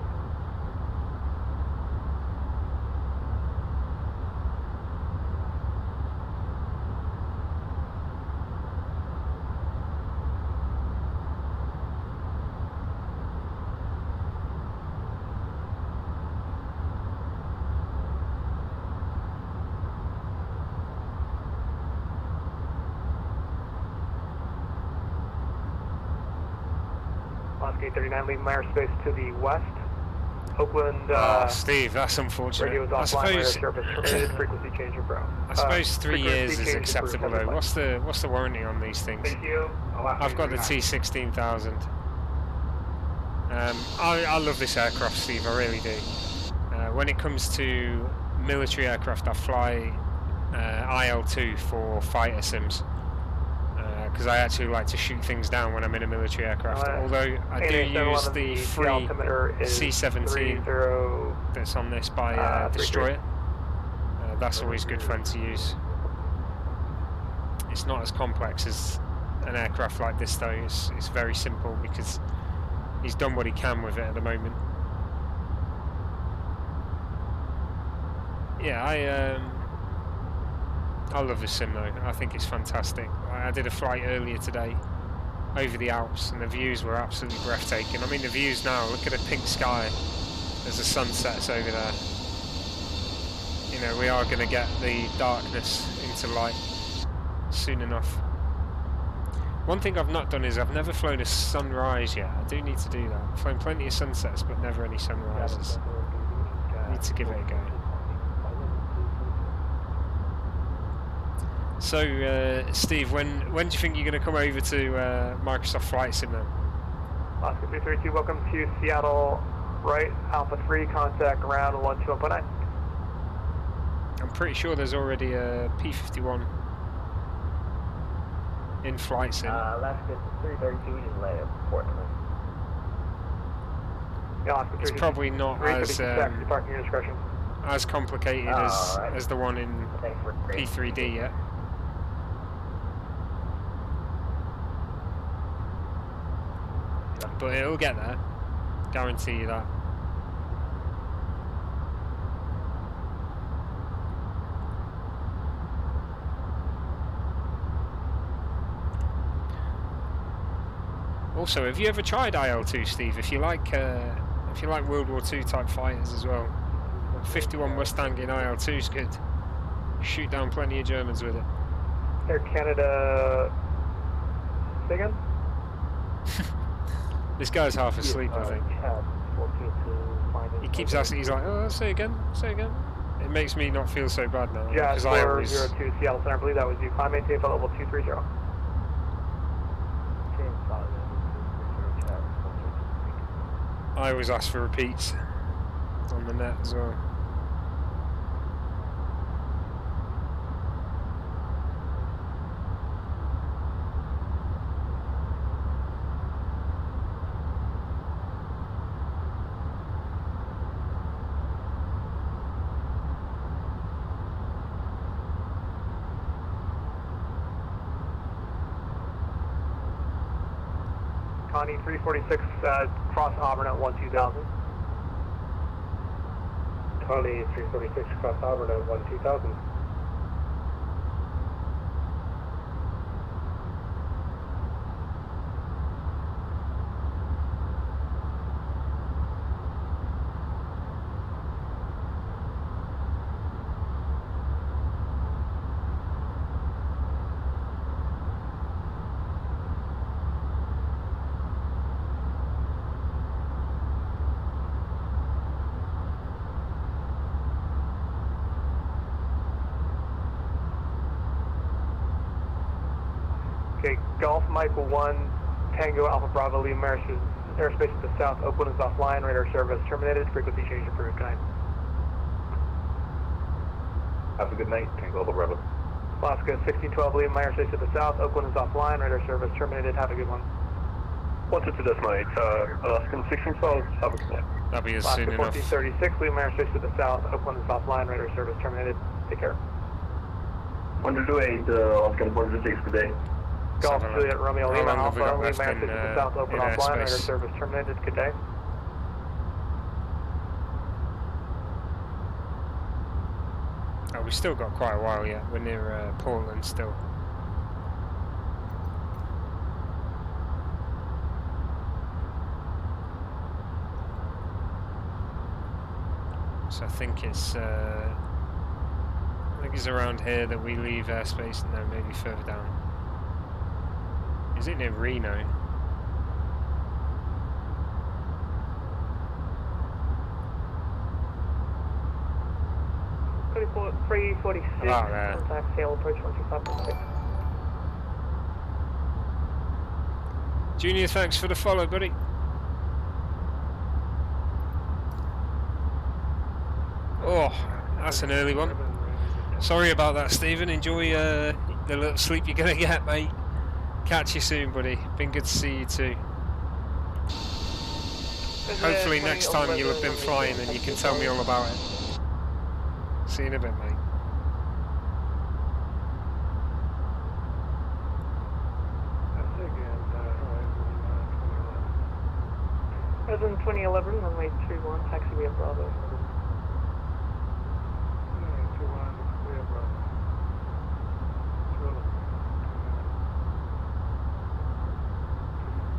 Alaska 839, leave my airspace to the west. Oakland. Steve, that's unfortunate. Radio is offline. Radar service terminated. Frequency change approved. I suppose 3 years is acceptable though. What's the warranty on these things? Thank you. I've got the T16000. I love this aircraft, Steve. I really do. When it comes to military aircraft, I fly IL-2 for fighter sims. Because I actually like to shoot things down when I'm in a military aircraft. Although I do use the free C-17 that's on this by Destroyer. That's always good fun to use. It's not as complex as an aircraft like this though. It's very simple because he's done what he can with it at the moment. Yeah, I love this sim though. I think it's fantastic. I did a flight earlier today over the Alps and the views were absolutely breathtaking. I mean the views now, look at the pink sky as the sun sets over there. You know, we are going to get the darkness into light soon enough. One thing I've not done is I've never flown a sunrise yet. I do need to do that. I've flown plenty of sunsets but never any sunrises. I need to give it a go. So, Steve, when do you think you're going to come over to Microsoft Flight Sim then? Oscar 332, welcome to Seattle, right, Alpha 3, contact ground 121.9. I'm pretty sure there's already a P-51 in Flight Sim. Alaska 332, just land at Portland. Yeah, Oscar 332. It's probably not as complicated as the one in P3D yet. But it'll get there, guarantee you that. Also, have you ever tried IL-2, Steve? If you like World War II type fighters as well, 51 Mustang in IL-2 is good. Shoot down plenty of Germans with it. Air Canada. Say again? This guy's half asleep, I think. He keeps asking, he's like, oh, say again, say again. It makes me not feel so bad now. Yeah, because I always... 402 Seattle Center, I believe that was you. Climb maintain flight level 230. I always ask for repeats on the net as well. Connie 346, cross Auburn at 12000. Connie 346, cross Auburn at 12000. Okay, Golf Michael 1, Tango Alpha Bravo, Lima airspace to the south, Oakland is offline, radar service terminated, frequency change approved. Good night. Have a good night, Tango Alpha Bravo. Alaska 1612, Lima airspace to the south, Oakland is offline, radar service terminated, have a good one. 122.8, Alaska 1612, have a good night. That'll be as Alaska soon enough. 1436, Lima airspace to the south, Oakland is offline, radar service terminated, take care. 128, Alaska 406, good day. Golf Juliet Romeo Lima have we Alpha, got Lima left airspace to the south, open in offline, radar airspace? service terminated, good day. Oh, we've still got quite a while yet. We're near Portland still. So I think it's around here that we leave airspace, and then maybe further down. Is it near Reno? 346, About there. contact sail approach 125.6. Junior, thanks for the follow, buddy. Oh, that's an early one. Sorry about that, Stephen. Enjoy the little sleep you're going to get, mate. Catch you soon, buddy. Been good to see you too. Hopefully next time you'll have been flying and you can tell me all about it. See you in a bit, mate. President 2011, runway 21, taxiway at Bravo.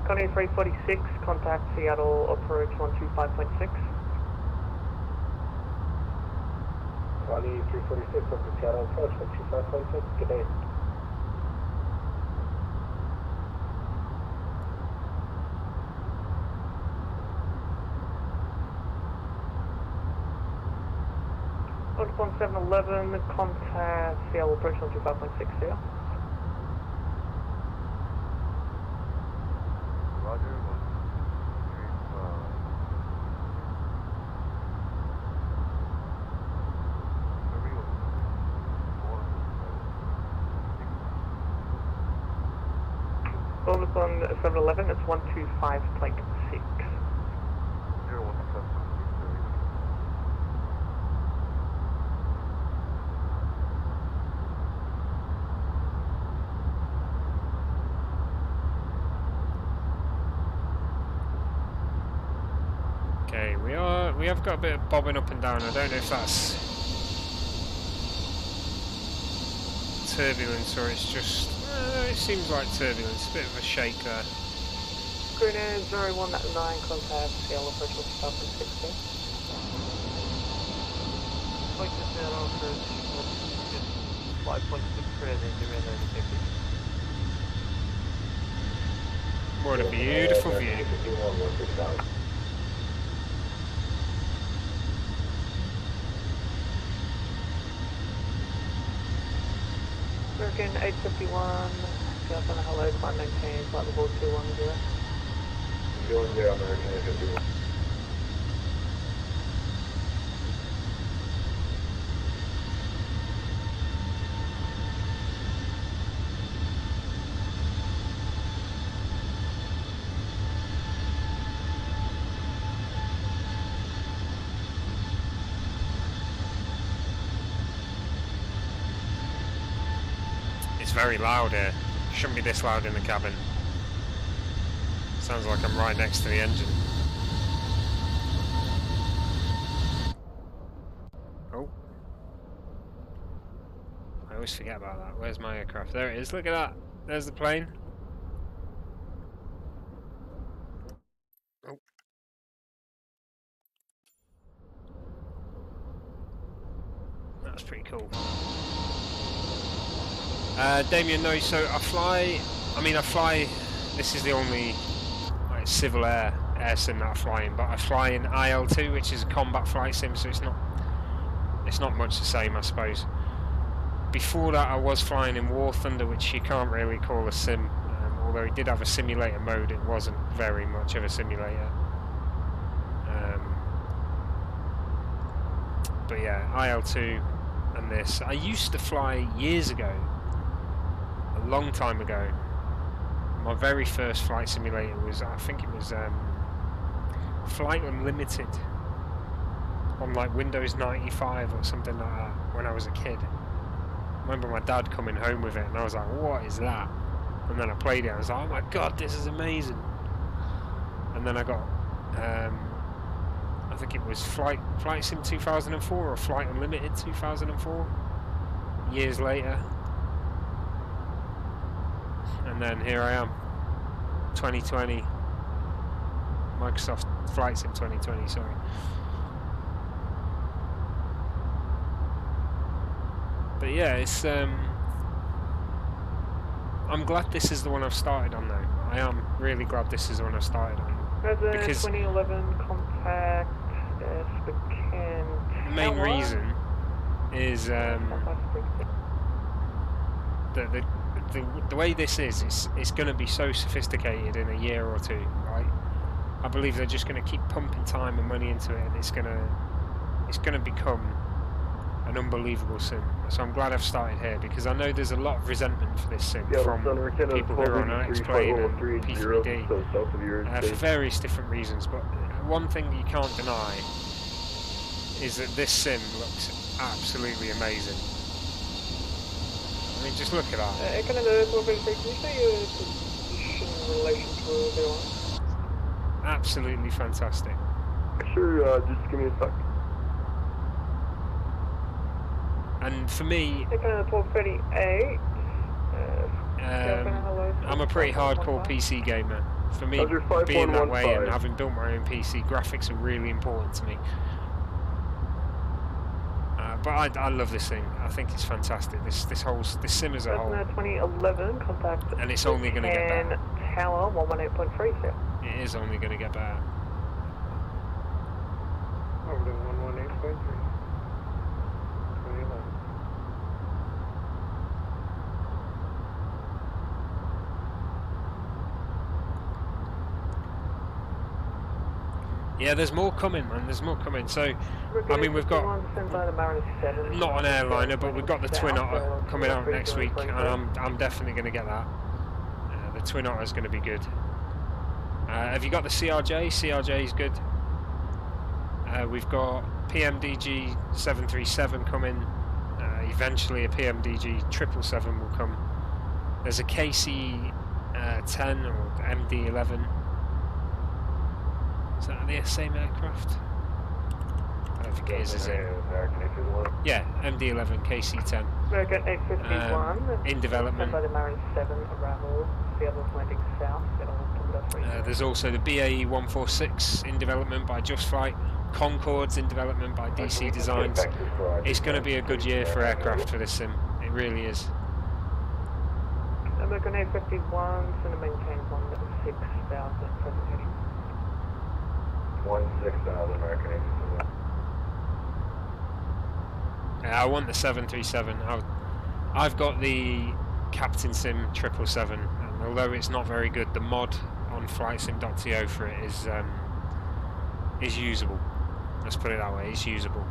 Connie 346, contact Seattle approach 125.6. Connie 346, over Seattle approach 125.6. Good day. On 711, contact Seattle approach 125.6 here. Roger, On 711, it's 125.6. Okay, we have got a bit of bobbing up and down. I don't know if that's turbulence or it's just it seems like turbulence, a bit of a shake there. Grenade 019, contact Seattle approach 125.6 here. Point to Seattle approach 5.6 grenade, What a beautiful view. American 851, South on a hello, climb maintain, flight level 210. 210, American 851. It's very loud here. Shouldn't be this loud in the cabin. Sounds like I'm right next to the engine. Oh. I always forget about that. Where's my aircraft? There it is. Look at that. There's the plane. Oh. That's pretty cool. Damien, no, so I fly, this is the only like, civil air sim that I fly in, but I fly in IL2, which is a combat flight sim, so it's not much the same, I suppose. Before that I was flying in War Thunder, which you can't really call a sim, although it did have a simulator mode, it wasn't very much of a simulator. But yeah, IL2 and this. I used to fly years ago, a long time ago. My very first flight simulator was, I think it was Flight Unlimited on like Windows 95 or something like that when I was a kid. I remember my dad coming home with it and I was like, what is that? And then I played it and I was like, oh my god, this is amazing. And then I got I think it was Flight Sim 2004 or Flight Unlimited 2004 years later. And then here I am, 2020, Microsoft Flight Sim 2020, sorry. But yeah, it's I'm glad this is the one I've started on though. I am really glad this is the one I've started on. Because 2011 contact the main reason is the way this is, it's going to be so sophisticated in a year or two, right? I believe they're just going to keep pumping time and money into it, and it's going to become an unbelievable sim. So I'm glad I've started here, because I know there's a lot of resentment for this sim from people who are on X-Plane and P3D for various different reasons. But one thing you can't deny is that this sim looks absolutely amazing. I mean, just look at that. Canada 1283, can you say your position in relation to the line? Absolutely fantastic. Sure, just give me a sec. And for me, Canada 1238. I'm a pretty hardcore PC gamer. For me, being that way and having built my own PC, graphics are really important to me. But I love this thing. I think it's fantastic. This sim as a whole. 2011 contact. And it's only going to get better. Tower 118.3, sir. It is only going to get better. Over to 118.3. 2011. Yeah, there's more coming, man. There's more coming. So, I mean, we've got not an airliner, but we've got the Twin Otter coming out next week, and I'm definitely going to get that. The Twin Otter is going to be good. Have you got the CRJ? CRJ is good. We've got PMDG 737 coming. Eventually, a PMDG 777 will come. There's a KC 10 or MD-11. Is that the same aircraft? I don't think it is it? Yeah, MD-11, KC-10. American 851. In development. By the Marin 7 arrival, Seattle Atlantic South. There's also the BAE 146 in development by Just Flight. Concorde's in development by DC Designs. It's going to be a good year for aircraft for this sim. It really is. American 851 is going to maintain 16,000 presentation. 16,000 American 851. I want the 737. I've got the Captain Sim 777, and although it's not very good, the mod on flightsim.to for it is usable. Let's put it that way. It's usable.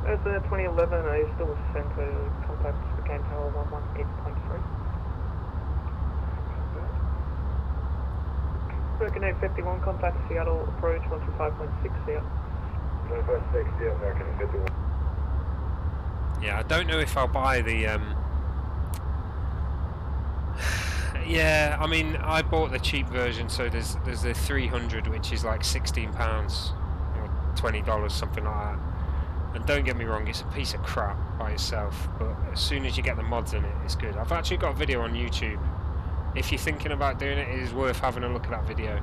As the 2011, I still sent a contact to Can Tower 118.3. American 851, contact Seattle approach 125.6 Seattle. 125.6 Seattle, American 851. Yeah, I don't know if I'll buy the yeah, I mean, I bought the cheap version, so there's the 300, which is like £16 or $20, something like that. And don't get me wrong, it's a piece of crap by itself, but as soon as you get the mods in it, it's good. I've actually got a video on YouTube. If you're thinking about doing it, it is worth having a look at that video.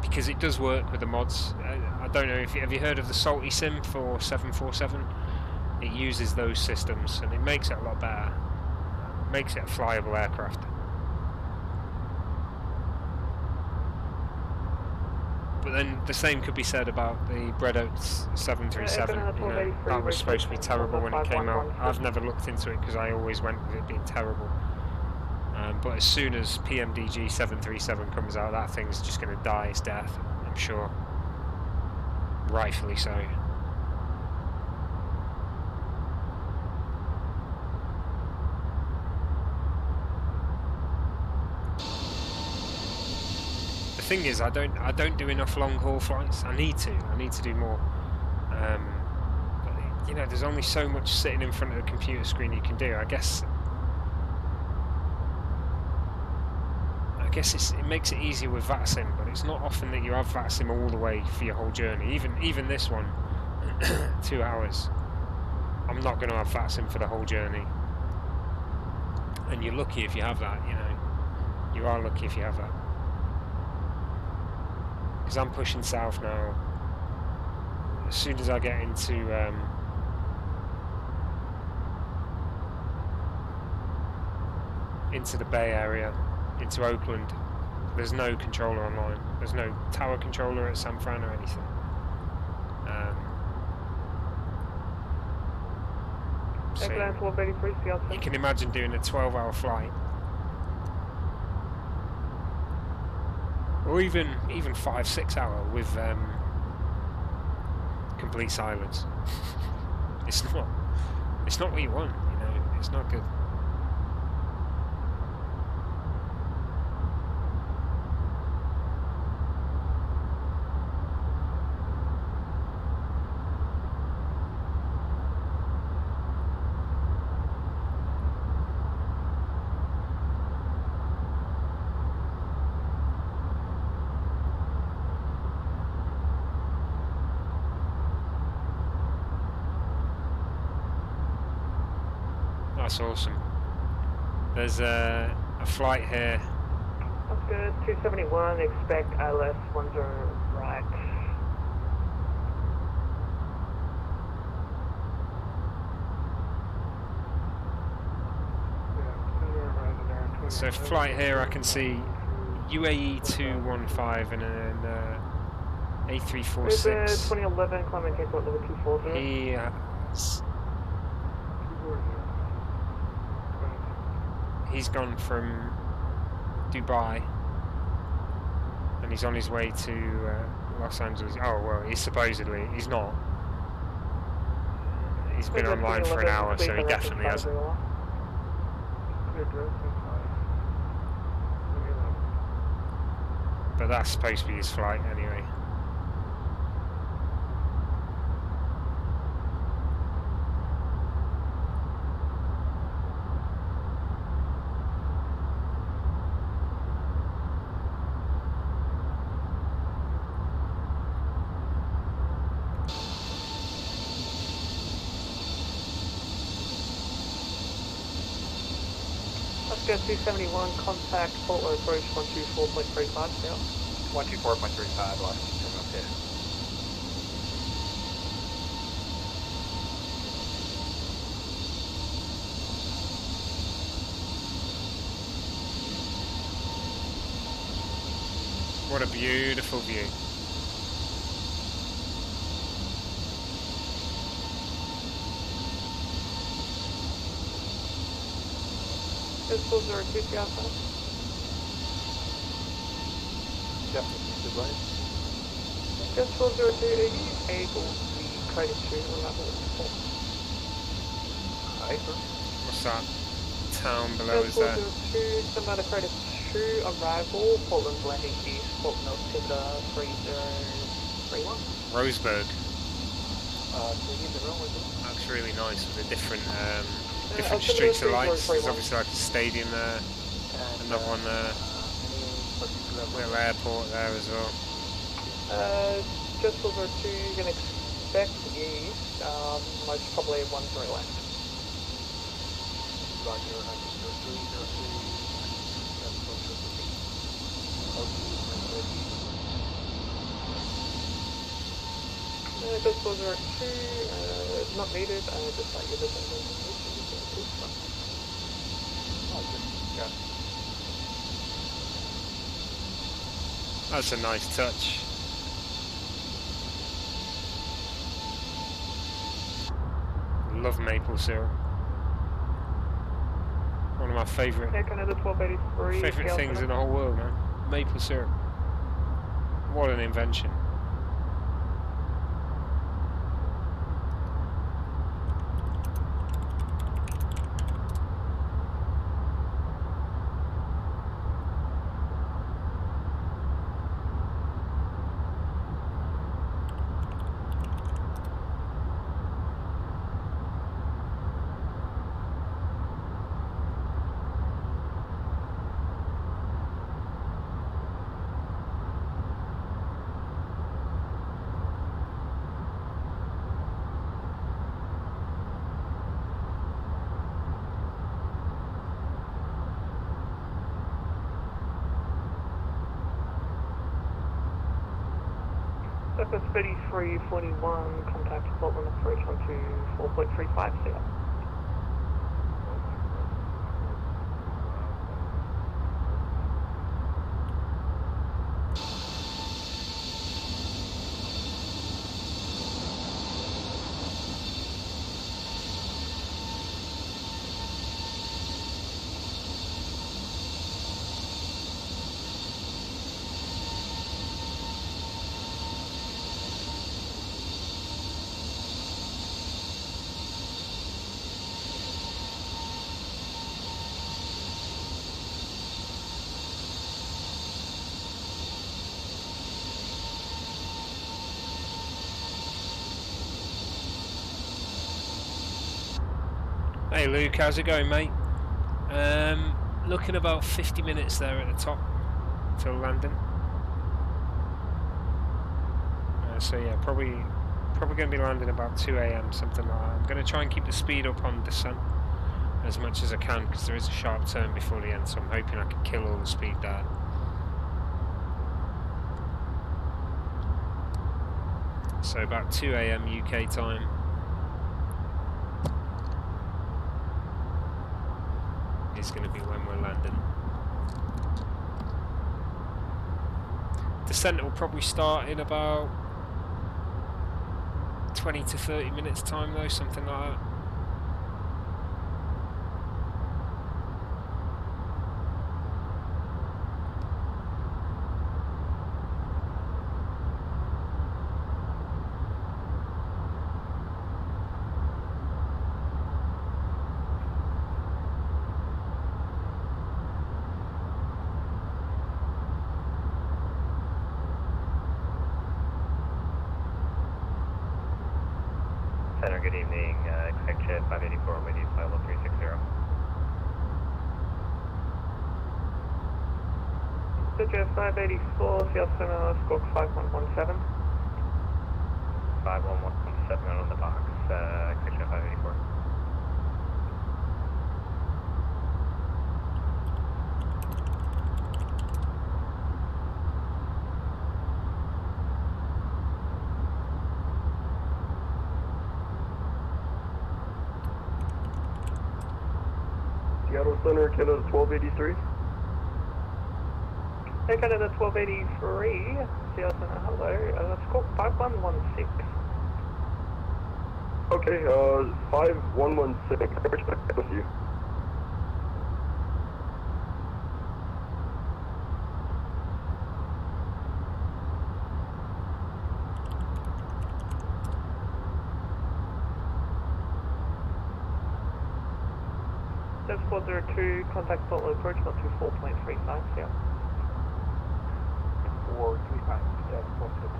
Because it does work with the mods. I don't know, have you heard of the Salty Sim for 747? It uses those systems, and it makes it a lot better. It makes it a flyable aircraft. But then the same could be said about the Bread Oats 737. You know, that was supposed to be terrible when it came out. I've never looked into it because I always went with it being terrible. But as soon as PMDG 737 comes out, that thing's just going to die its death, I'm sure. Rightfully so. The thing is, I don't do enough long haul flights. I need to do more. But you know, there's only so much sitting in front of the computer screen you can do. I guess it makes it easier with Vatsim, but it's not often that you have Vatsim all the way for your whole journey. Even this one, 2 hours. I'm not going to have Vatsim for the whole journey. And you're lucky if you have that. You know, you are lucky if you have that. because I'm pushing south now. As soon as I get into the Bay Area, into Oakland, there's no controller online. There's no tower controller at San Fran or anything. So you can imagine doing a 12-hour flight, or even 5-6 hour with complete silence. It's not what you want, you know. It's not good. That's awesome. There's a flight here. That's good. 271. Expect ILS 10 right. So flight here, I can see UAE 215 and an A346. 2011 climbing airport level 240. He has. He's gone from Dubai and he's on his way to Los Angeles. Oh well, he's not. He's been online for an hour, so he definitely hasn't. But that's supposed to be his flight anyway. Go 271, contact Portland approach 124.35 now. 124.35, lost from up here. What a beautiful view. Just 402 Alpha. Definitely Dubai. Just 402, are you able to be coded to level 4? What's that town below is there? Just 402, somebody coded to arrival, Portland landing east, Portland altimeter 3031. Roseburg. That's really nice with the different streets of lights. There's obviously like a stadium there, another one there, little airport there as well. Just over 2, you can expect east, most probably 10 left. Just over 2, not needed, just like you're That's a nice touch. Love maple syrup. One of my favourite things in the whole world, man. Maple syrup. What an invention. Southwest 3341, contact Portland approach onto 4.35, see ya. Hey Luke, how's it going, mate? Looking about 50 minutes there at the top till landing. So yeah, probably going to be landing about 2 AM, something like that. I'm going to try and keep the speed up on descent as much as I can because there is a sharp turn before the end, so I'm hoping I can kill all the speed there. So about 2 AM UK time. Is going to be when we're landing. Descent will probably start in about 20 to 30 minutes time though, something like that. Center, good evening. Expect jet 584 with you, flight level 360. Jet 584, Seattle Center, squawk 5117. 51117 on the box. Expect jet 584. Seattle Center, Canada 1283. Hey Canada 1283, Seattle Center, hello, squawk 5116. Okay, 5116, with you. That's 402, contact Portland approach, not to 4.35, yeah. 435, that's 450.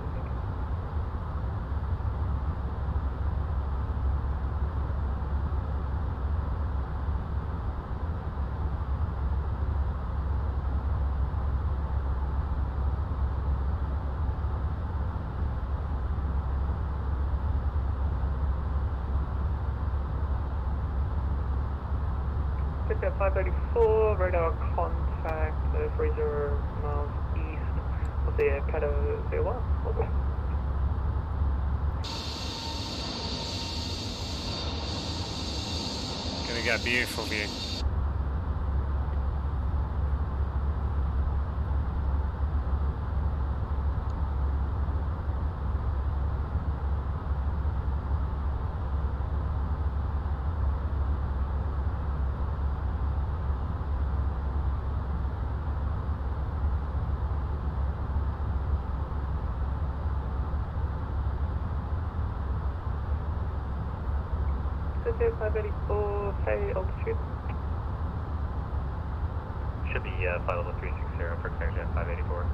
Jet 584, radar contact, 30 miles east of the Canada 01. Gonna get a beautiful view. Jet 584, say altitude. Should be flight level 360 for expect jet 584.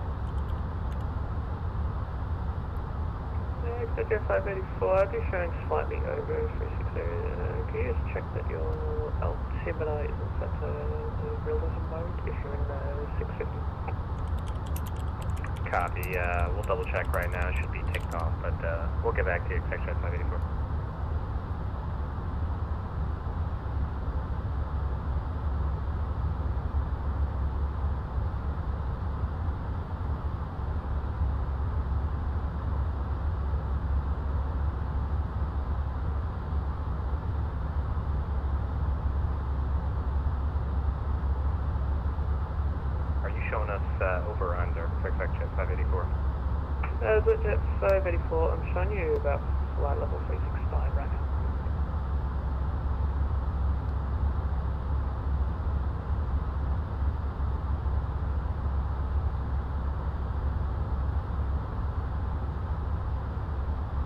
Yeah, Jet 584, I'll be showing slightly over 360. Can you just check that your altimeter isn't set to the realism mode if you're in 650? Copy. We'll double check right now. Should be ticked off, but we'll get back to you. Expect jet 584. us over or under for exec jet 584. Jet 584, I'm showing you about flight level 365 right now.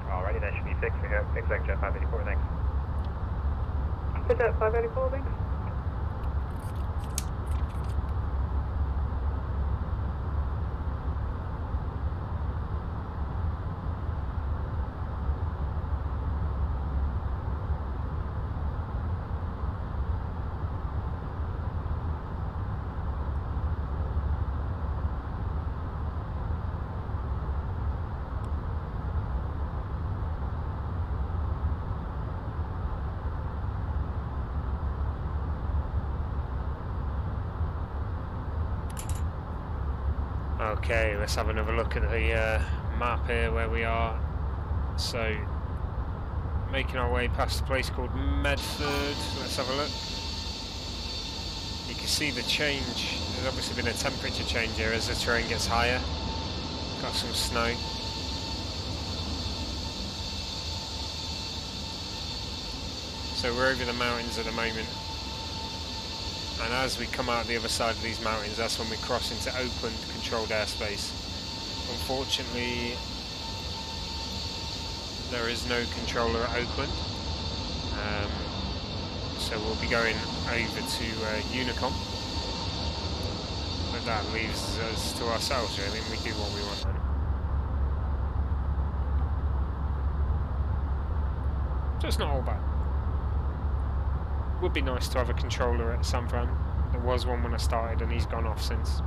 Alrighty, that should be fixed for here. Exec jet 584, thanks. Jet 584, thanks. Okay, let's have another look at the map here where we are. So, making our way past a place called Medford. Let's have a look. You can see the change. There's obviously been a temperature change here as the terrain gets higher. Got some snow. So we're over the mountains at the moment. And as we come out the other side of these mountains, that's when we cross into Oakland controlled airspace. Unfortunately, there is no controller at Oakland, so we'll be going over to Unicom. But that leaves us to ourselves, really, and we do what we want then. So it's not all bad. Would be nice to have a controller at San Fran. There was one when I started and he's gone off since.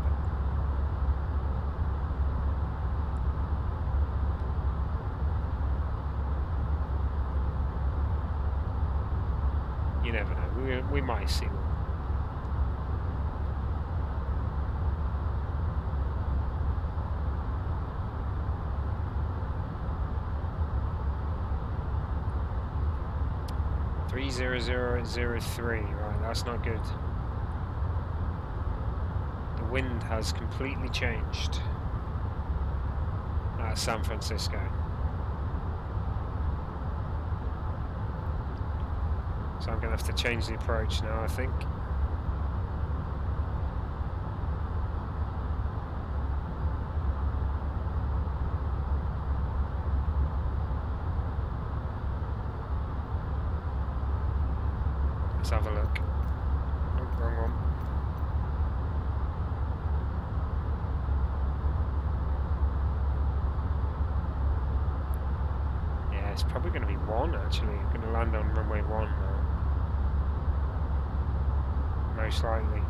You never know, we might see one. .30003, right, that's not good. The wind has completely changed at San Francisco. So I'm going to have to change the approach now, I think. Let's have a look. Oh, wrong one. Yeah, it's probably going to be 1 actually. I'm going to land on runway 1 now. Most likely.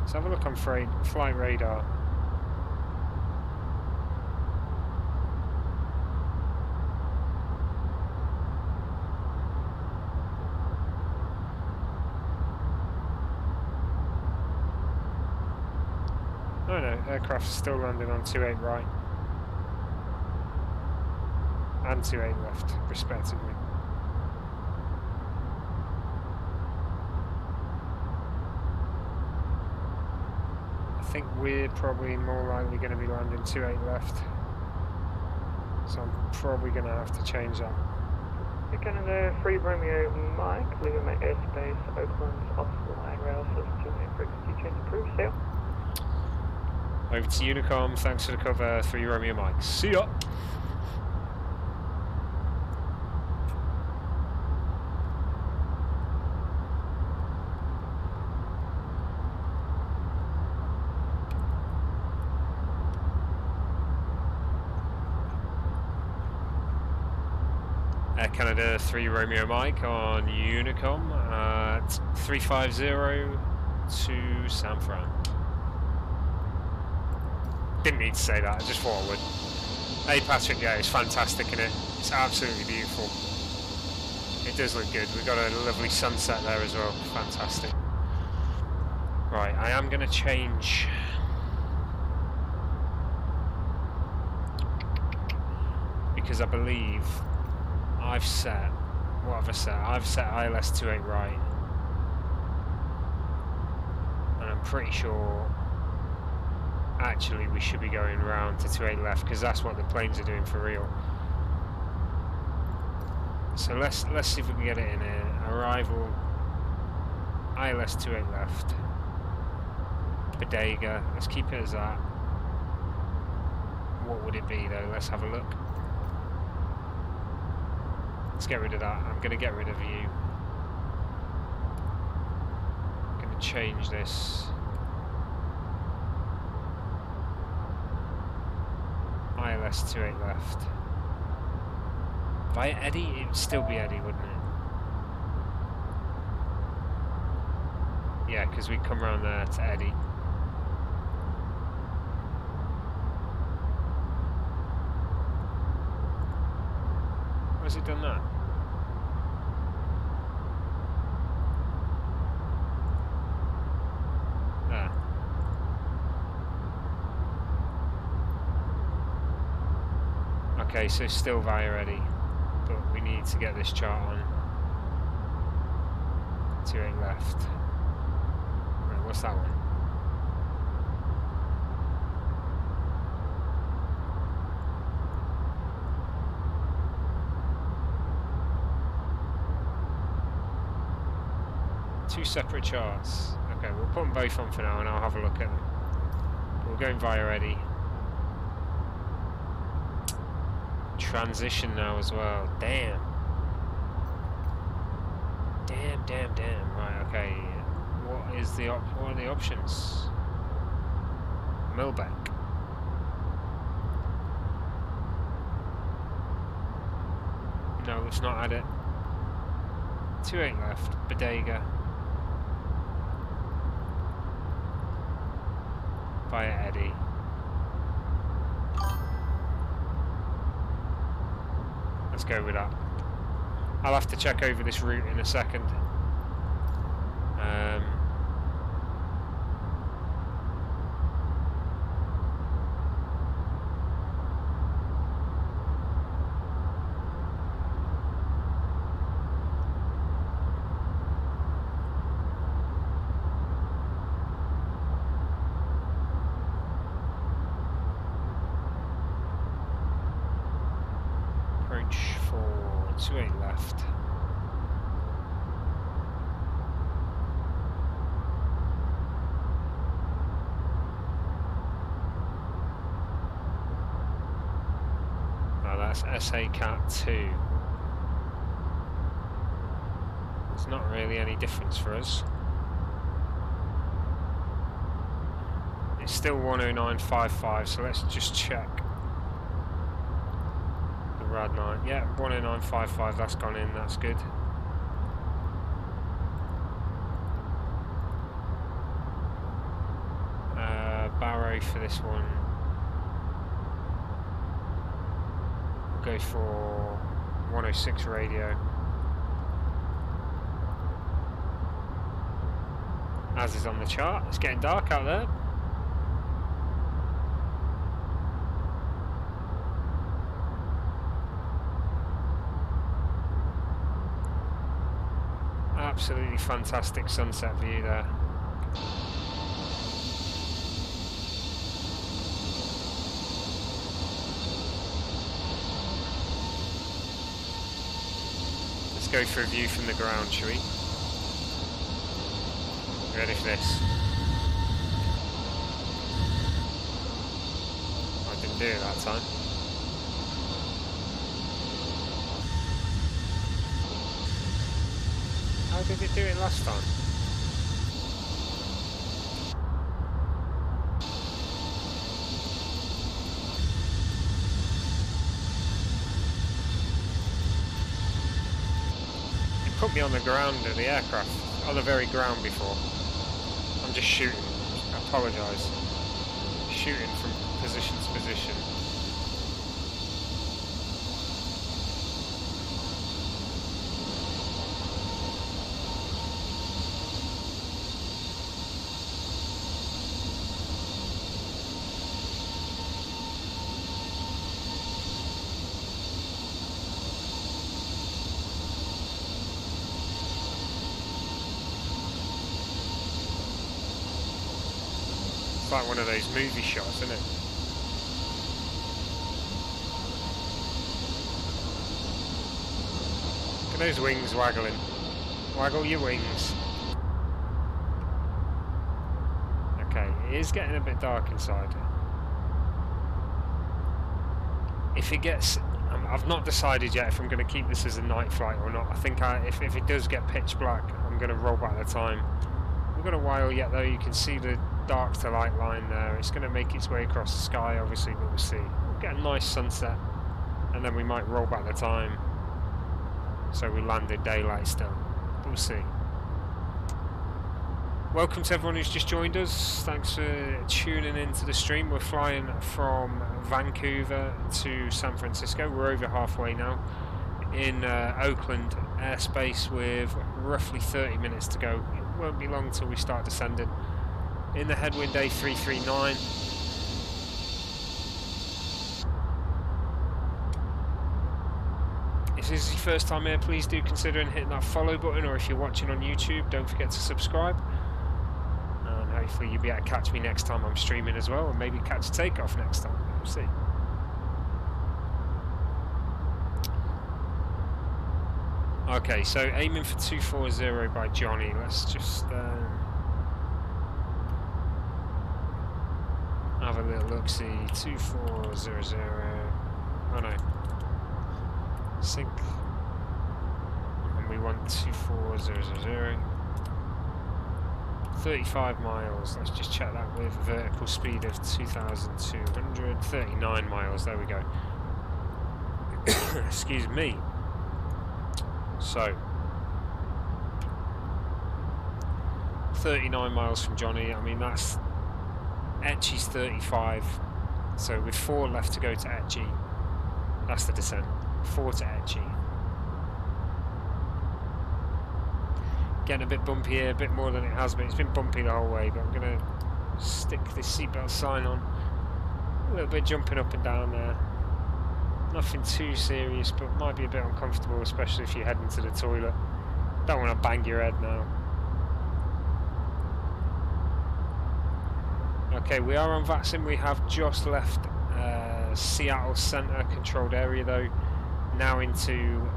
Let's have a look on flight radar. Oh no, aircraft is still landing on 28 right and 28 left, respectively. I think we're probably more likely going to be landing 28 left, so I'm probably going to have to change that. Canada 3 Romeo Mike, leaving my airspace, Oakland's off line rail, so 28 frequency change approved, sail. Over to Unicom, thanks for the cover, 3 Romeo Mike. See ya! Air Canada 3 Romeo Mike on Unicom at 350 to San Fran. Didn't need to say that, I just thought I would. Hey Patrick, yeah, it's fantastic, isn't it? It's absolutely beautiful. It does look good. We've got a lovely sunset there as well. Fantastic. Right, I am going to change. Because I believe I've set What have I set? I've set ILS 28 right. And I'm pretty sure actually we should be going round to 28 left because that's what the planes are doing for real. So let's see if we can get it in here. Arrival ILS 28 left. Bodega. Let's keep it as that. What would it be though? Let's have a look. Let's get rid of that. I'm going to get rid of you. I'm going to change this. ILS 28 left. By Eddie, it would still be Eddie, wouldn't it? Yeah, because we'd come around there to Eddie. Where's it done that? There. Okay, so still via Eddie, but we need to get this chart on. 28 left. Right, what's that one? Two separate charts. Okay, we'll put them both on for now and I'll have a look at them. But we're going via Eddie. Transition now as well. Damn. Damn. Right, okay. What are the options? Millback. No, let's not add it. 28 left. Bodega. Via Eddie. Let's go with that. I'll have to check over this route in a second. For 28 left. Oh, that's SA Cat 2. There's not really any difference for us. It's still 109.55, so let's just check. Rad 9, yeah, 109.55, that's gone in, that's good. Barrow for this one. We'll go for 106 radio. As is on the chart, it's getting dark out there. Absolutely fantastic sunset view there. Let's go for a view from the ground, shall we? Ready for this? I didn't do it that time. How did it do it last time? It put me on the ground at the aircraft, on the very ground before. I'm just shooting, I apologise. Shooting from position to position. like one of those movie shots, isn't it? Look at those wings waggling. Waggle your wings. Okay, it is getting a bit dark inside. If it gets... I've not decided yet if I'm going to keep this as a night flight or not. I think if it does get pitch black, I'm going to roll back the time. We've got a while yet though. You can see the dark to light line there. It's going to make its way across the sky obviously, but we'll see. We'll get a nice sunset and then we might roll back the time so we land in daylight still. We'll see. Welcome to everyone who's just joined us. Thanks for tuning into the stream. We're flying from Vancouver to San Francisco. We're over halfway now in Oakland airspace with roughly 30 minutes to go. It won't be long till we start descending. In the headwind A339. If this is your first time here, please do consider hitting that follow button, or if you're watching on YouTube, don't forget to subscribe. And hopefully you'll be able to catch me next time I'm streaming as well, and maybe catch a takeoff next time. We'll see. Okay, so aiming for 240 by Johnny. Let's just have a little look. See 2400. Oh no. Sync. And we want 2400. 35 miles. Let's just check that with vertical speed of 2,200. 39 miles. There we go. Excuse me. So 39 miles from Johnny. I mean, that's Etchy's 35. So with 4 left to go to Etchy, that's the descent. 4 to Etchy. Getting a bit bumpy here, a bit more than it has been. It's been bumpy the whole way, but I'm going to stick this seatbelt sign on. A little bit jumping up and down there. Nothing too serious, but might be a bit uncomfortable, especially if you're heading to the toilet. Don't want to bang your head now. Okay, we are on Vatsim. We have just left Seattle Center controlled area though. Now into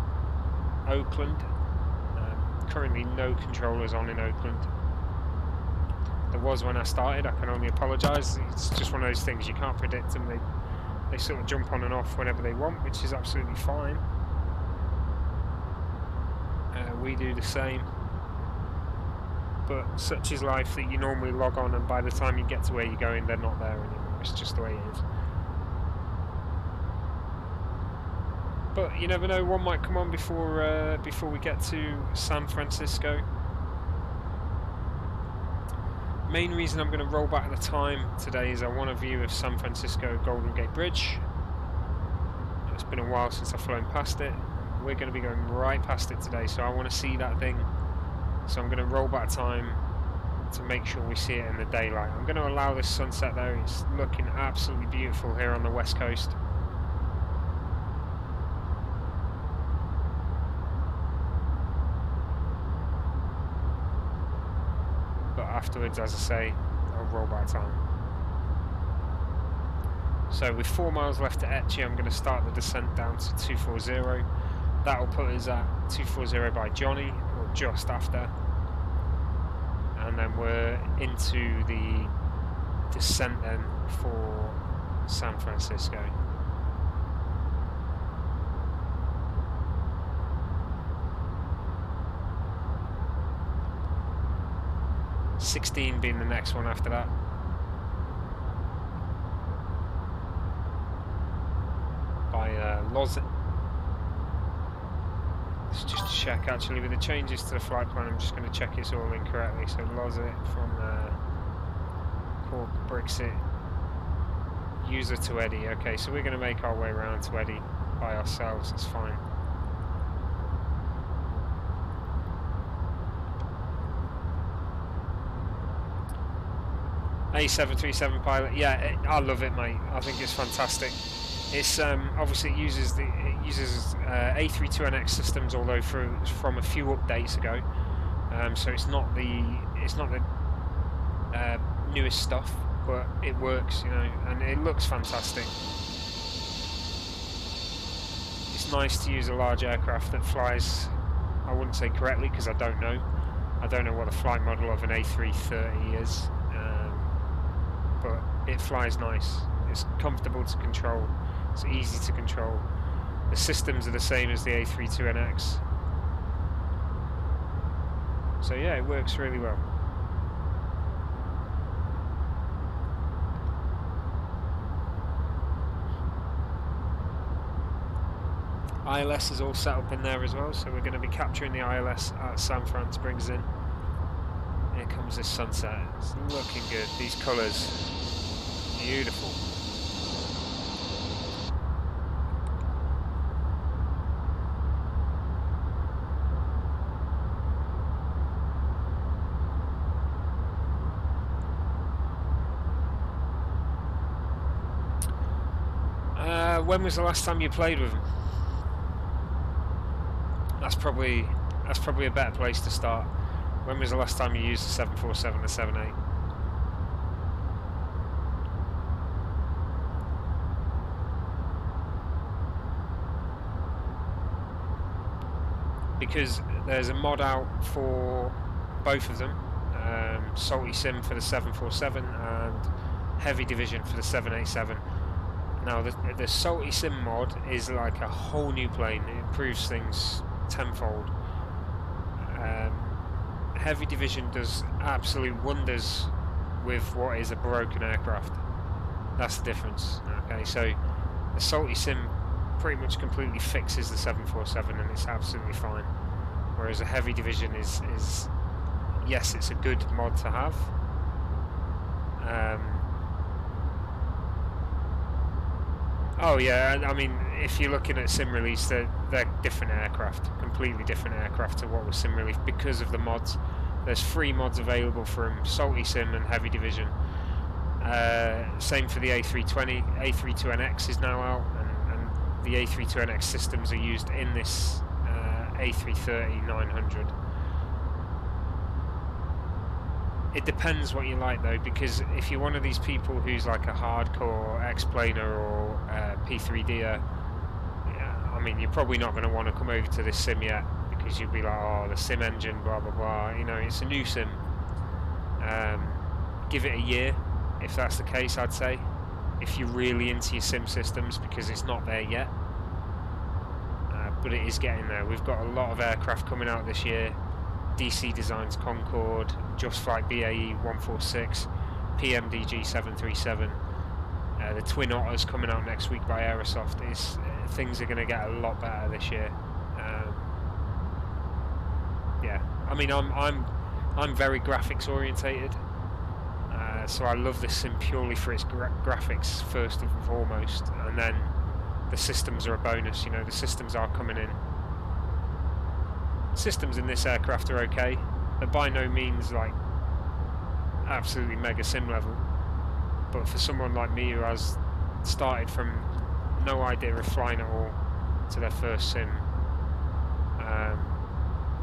Oakland. Currently no controllers on in Oakland. There was when I started. I can only apologise. It's just one of those things you can't predict them. They sort of jump on and off whenever they want, which is absolutely fine. We do the same. But such is life that you normally log on and by the time you get to where you're going, they're not there anymore. It's just the way it is. But you never know, one might come on before we get to San Francisco. Main reason I'm going to roll back the time today is I want a view of San Francisco Golden Gate Bridge. It's been a while since I've flown past it. We're going to be going right past it today, so I want to see that thing. So I'm going to roll back time to make sure we see it in the daylight. I'm going to allow this sunset though. It's looking absolutely beautiful here on the west coast. Afterwards, as I say, I'll roll back time. So with 4 miles left to Etchy, I'm going to start the descent down to 240. That'll put us at 240 by Johnny, or just after. And then we're into the descent then for San Francisco. $16 being the next one after that. By Lozit. Let's just check actually with the changes to the flight plan. I'm just going to check it's all incorrectly. So Lozit from Cork Brixit. User to Eddie. Okay, so we're going to make our way around to Eddie by ourselves. That's fine. A737 pilot, yeah, I love it, mate. I think it's fantastic. It's obviously it uses A329 systems, although from a few updates ago. So it's not the newest stuff, but it works, you know, and it looks fantastic. It's nice to use a large aircraft that flies, I wouldn't say correctly because I don't know. I don't know what the flight model of an A330 is, but it flies nice. It's comfortable to control. It's easy to control. The systems are the same as the A32NX. So yeah, it works really well. ILS is all set up in there as well, so we're going to be capturing the ILS at San Fran Springs in. Here comes this sunset. It's looking good. These colours, beautiful. When was the last time you played with them? That's probably a better place to start. When was the last time you used a 747 or 78? Because there's a mod out for both of them, Salty Sim for the 747 and Heavy Division for the 787. Now the Salty Sim mod is like a whole new plane. It improves things tenfold. Heavy Division does absolute wonders with what is a broken aircraft. That's the difference. Okay, so the Salty Sim pretty much completely fixes the 747 and it's absolutely fine. Whereas a Heavy Division is yes, it's a good mod to have. Oh yeah, I mean, if you're looking at sim release, they're different aircraft, completely different aircraft to what was sim release because of the mods. There's 3 mods available from Salty Sim and Heavy Division. Same for the A320, A32NX is now out, and the A32NX systems are used in this A330-900. It depends what you like though, because if you're one of these people who's like a hardcore X-planer or P3D'er, I mean, you're probably not going to want to come over to this sim yet, because you'll be like, oh, the sim engine, blah blah blah, you know, it's a new sim. Give it a year, if that's the case, I'd say, if you're really into your sim systems, because it's not there yet. But it is getting there. We've got a lot of aircraft coming out this year. DC Designs Concorde, Just Flight BAE 146, PMDG 737, the Twin Otters coming out next week by Aerosoft. Things are going to get a lot better this year. Yeah, I mean, I'm very graphics orientated, so I love this sim purely for its graphics first and foremost, and then the systems are a bonus. You know, the systems are coming in. Systems in this aircraft are okay. They're by no means like absolutely mega sim level, but for someone like me who has started from no idea of flying at all to their first sim,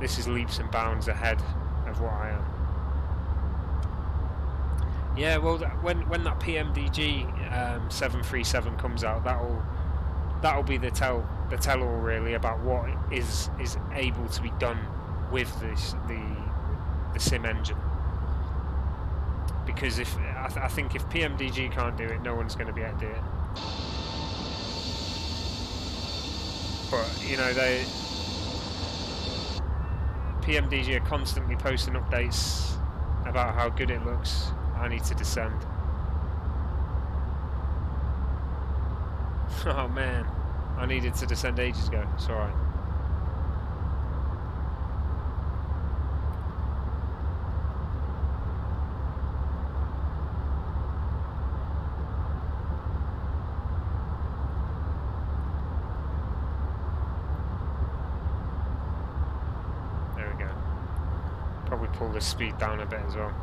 this is leaps and bounds ahead of what I am. Yeah, well, when that PMDG 737 comes out, that'll be the tell-all really about what is able to be done with the sim engine. Because I think if PMDG can't do it, no one's going to be able to do it. But you know, PMDG are constantly posting updates about how good it looks. I need to descend. Oh man, I needed to descend ages ago. It's alright. There we go. Probably pull the speed down a bit as well.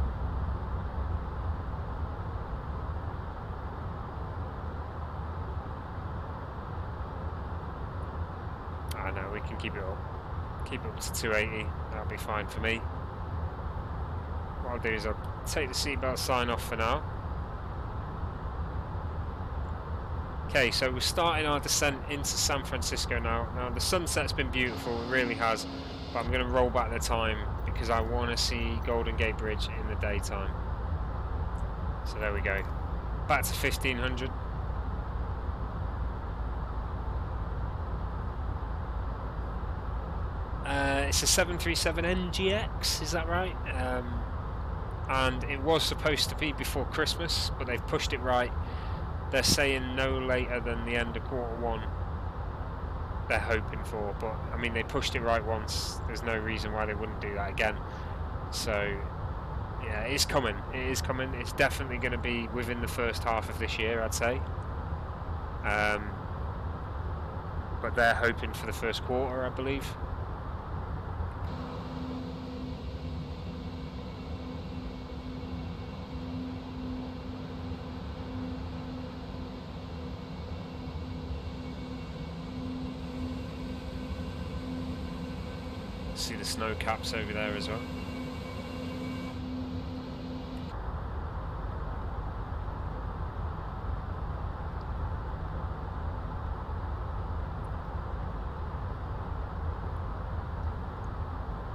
We can keep it up to 280. That'll be fine for me. What I'll do is I'll take the seatbelt sign off for now. Okay, so we're starting our descent into San Francisco now. Now the sunset's been beautiful, it really has, but I'm going to roll back the time because I want to see Golden Gate Bridge in the daytime. So there we go. Back to 1500. It's a 737 NGX, is that right? And it was supposed to be before Christmas, but they've pushed it right. They're saying no later than the end of Q1 they're hoping for, but I mean they pushed it right once, there's no reason why they wouldn't do that again. So yeah, it's coming, it is coming, it's definitely going to be within the first half of this year, I'd say. But they're hoping for the first quarter, I believe. See the snow caps over there as well.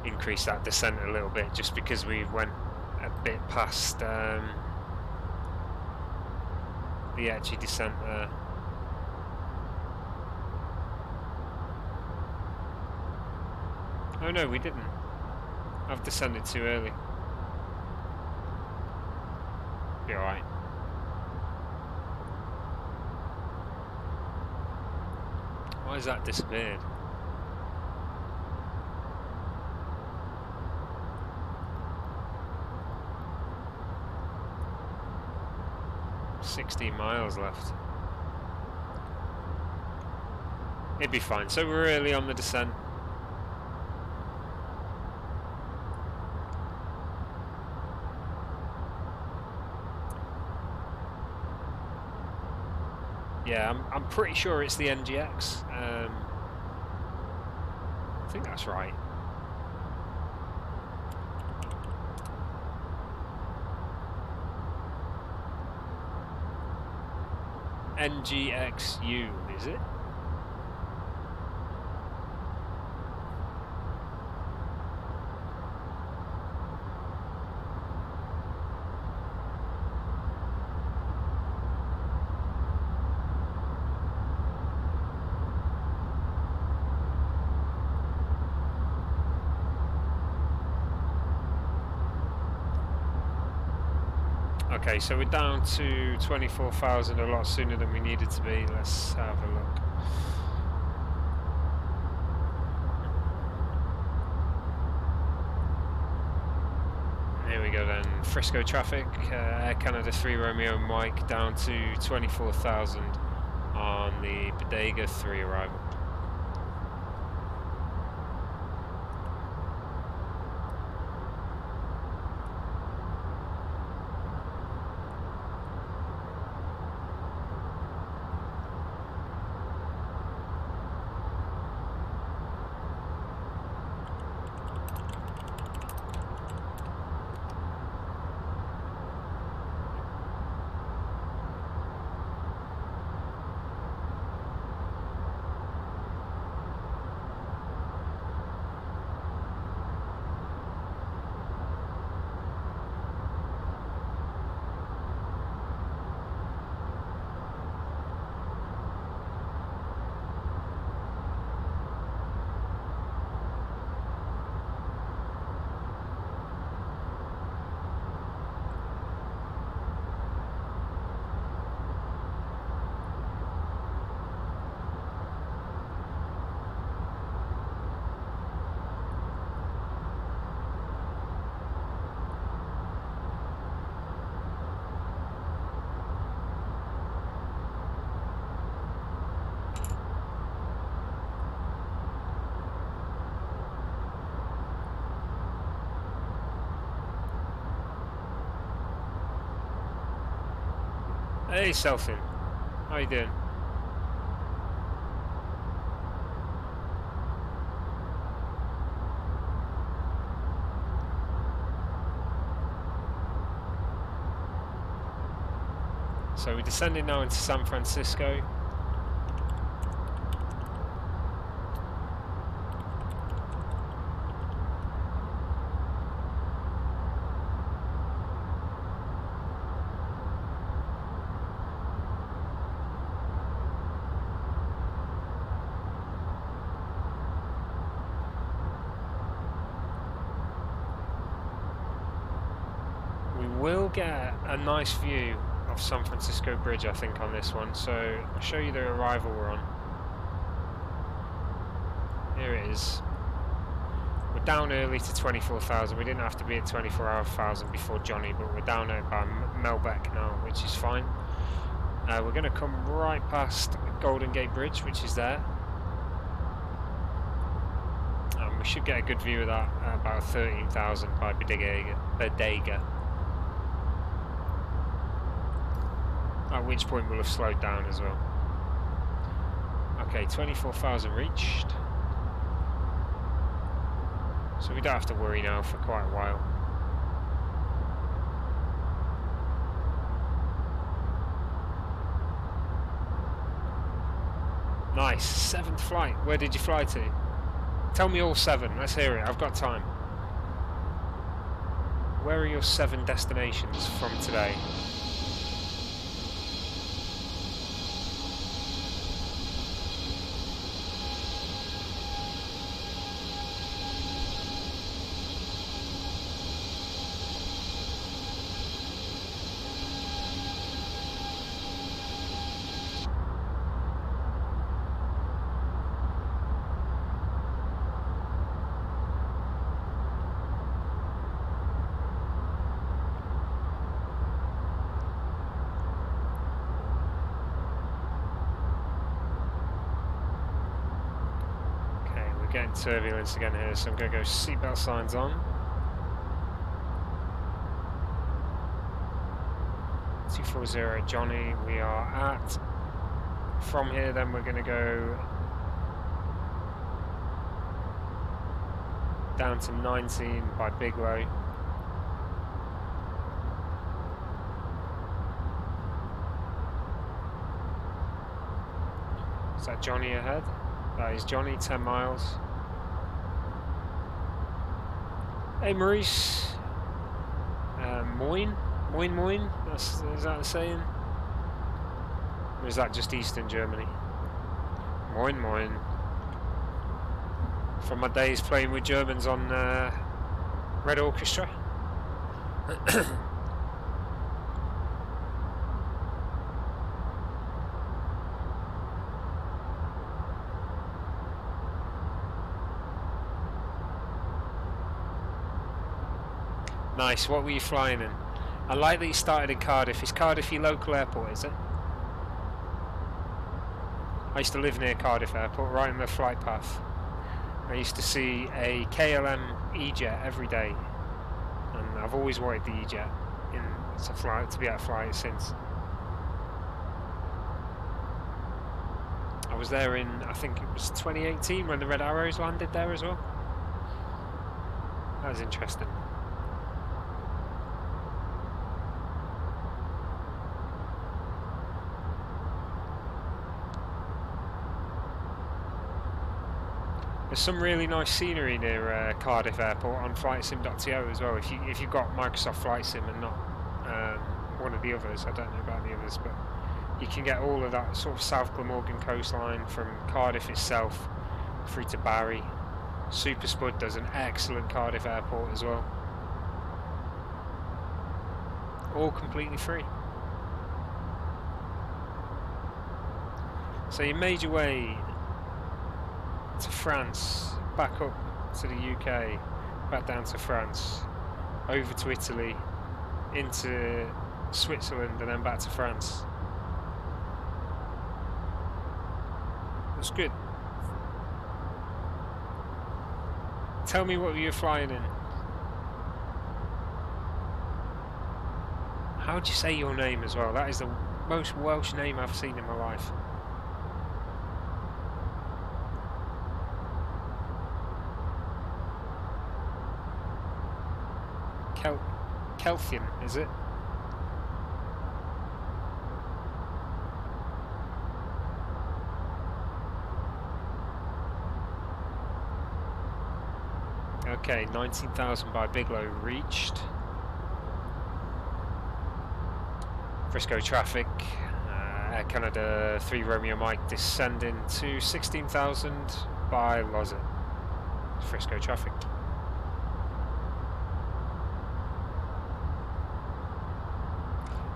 Increase that descent a little bit just because we went a bit past the edgy descent there. Oh no, we didn't. I've descended too early. Be alright. Why has that disappeared? $16 miles left. It'd be fine. So we're early on the descent. Yeah, I'm pretty sure it's the NGX. I think that's right. NGXU, is it? Okay, so we're down to 24,000 a lot sooner than we needed to be. Let's have a look. Here we go then. Frisco traffic, Air Canada 3 Romeo Mike down to 24,000 on the Bodega 3 arrival. Hey Selfin, how you doing? So we're descending now into San Francisco. will get a nice view of San Francisco Bridge, I think, on this one. So I'll show you the arrival we're on. Here it is. We're down early to 24,000. We didn't have to be at 24,000 before Johnny, but we're down at by Melbeck now, which is fine. We're going to come right past Golden Gate Bridge, which is there. We should get a good view of that at about 13,000 by Bodega. At which point we'll have slowed down as well. Okay, 24,000 reached. So we don't have to worry now for quite a while. Nice, 7th flight. Where did you fly to? Tell me all 7, let's hear it, I've got time. Where are your 7 destinations from today? Getting turbulence again here, so I'm going to go seatbelt signs on. 240 Johnny, we are at. From here then we're going to go down to 19 by Bigelow. Is that Johnny ahead? That is Johnny, 10 miles. Hey Maurice. Moin? Moin? Is that the saying? Or is that just Eastern Germany? Moin. From my days playing with Germans on Red Orchestra. Nice, what were you flying in? I like that you started in Cardiff. Is Cardiff your local airport, is it? I used to live near Cardiff Airport, right in the flight path. I used to see a KLM E-Jet every day. And I've always wanted the E-Jet to be able to fly it since. I was there in, I think it was 2018 when the Red Arrows landed there as well. That was interesting. There's some really nice scenery near Cardiff Airport on flightsim.to as well. If you've got Microsoft Flight Sim and not one of the others, I don't know about the others, but you can get all of that sort of South Glamorgan coastline from Cardiff itself through to Barry. Super Spud does an excellent Cardiff Airport as well. All completely free. So you made your way to France, back up to the UK, back down to France, over to Italy, into Switzerland, and then back to France. That's good. Tell me what you're flying in. How'd you say your name as well? That is the most Welsh name I've seen in my life. Kelthian, is it? Okay, 19,000 by Bigelow reached. Frisco traffic, Air Canada 3 Romeo Mike descending to 16,000 by Lozette. Frisco traffic.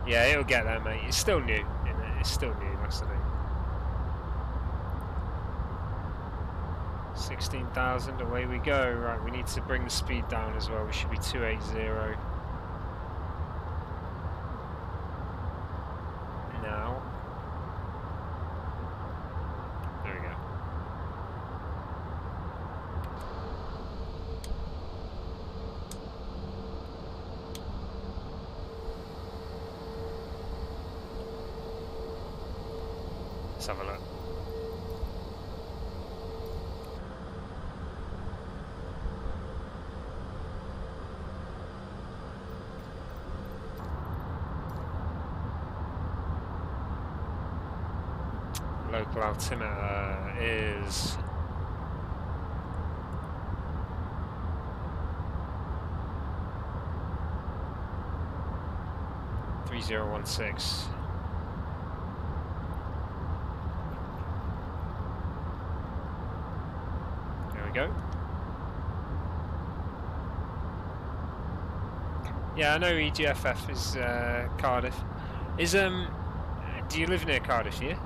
Yeah, it'll get there, mate. It's still new, isn't it? It's still new, that's the thing. 16,000, away we go. Right, we need to bring the speed down as well. We should be 280 now. There we go. Let's have a look. Local altimeter is 3016. There we go. Yeah, I know EGFF is Cardiff. Do you live near Cardiff, yeah?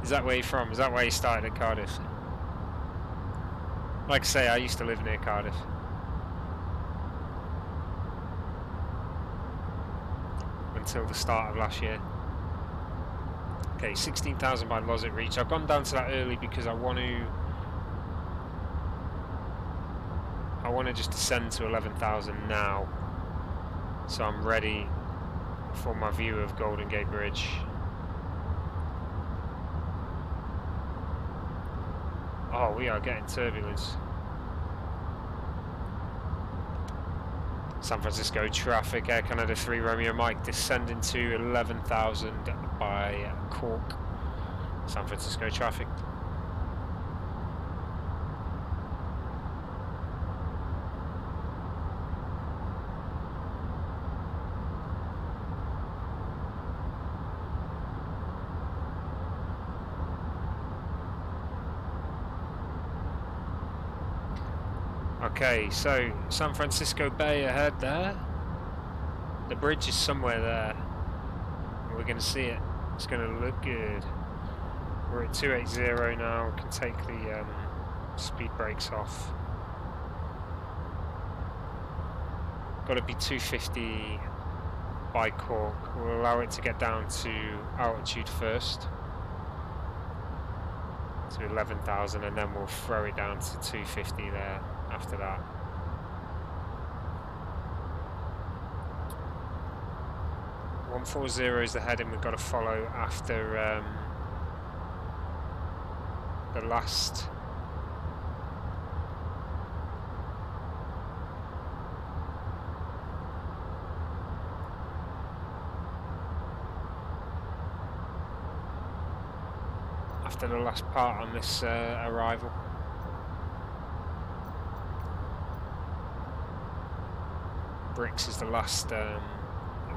Is that where you're from? Is that where you started at Cardiff? Like I say, I used to live near Cardiff. Until the start of last year. Okay, 16,000 by Losit Reach. I've gone down to that early because I want to just descend to 11,000 now. So I'm ready for my view of Golden Gate Bridge. Oh, we are getting turbulence. San Francisco traffic, Air Canada 3 Romeo Mike descending to 11,000 by Cork. San Francisco traffic. Okay, so San Francisco Bay ahead there. The bridge is somewhere there. We're going to see it. It's going to look good. We're at 280 now. We can take the speed brakes off. Got to be 250 by Cork. We'll allow it to get down to altitude first. To 11,000, and then we'll throw it down to 250 there. After that, .140 is the heading we've got to follow after the last part on this arrival. Bricks is the last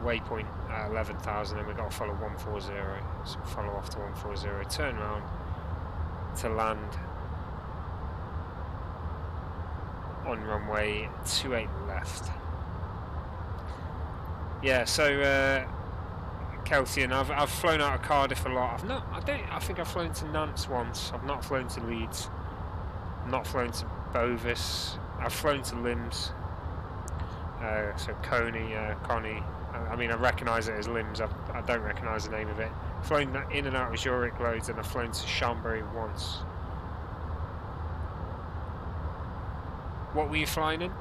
waypoint at 11,000, and we've got to follow 140. So follow off to 140, turn around to land on runway 28 left. Yeah, so Keltian, I've flown out of Cardiff a lot. I think I've flown to Nantes once. I've not flown to Leeds. I've not flown to Bovis. I've flown to Limbs. So Coney. I mean, I recognise it as Limbs. I don't recognise the name of it. I've flown in and out of Zurich loads, and I've flown to Chambéry once. What were you flying in?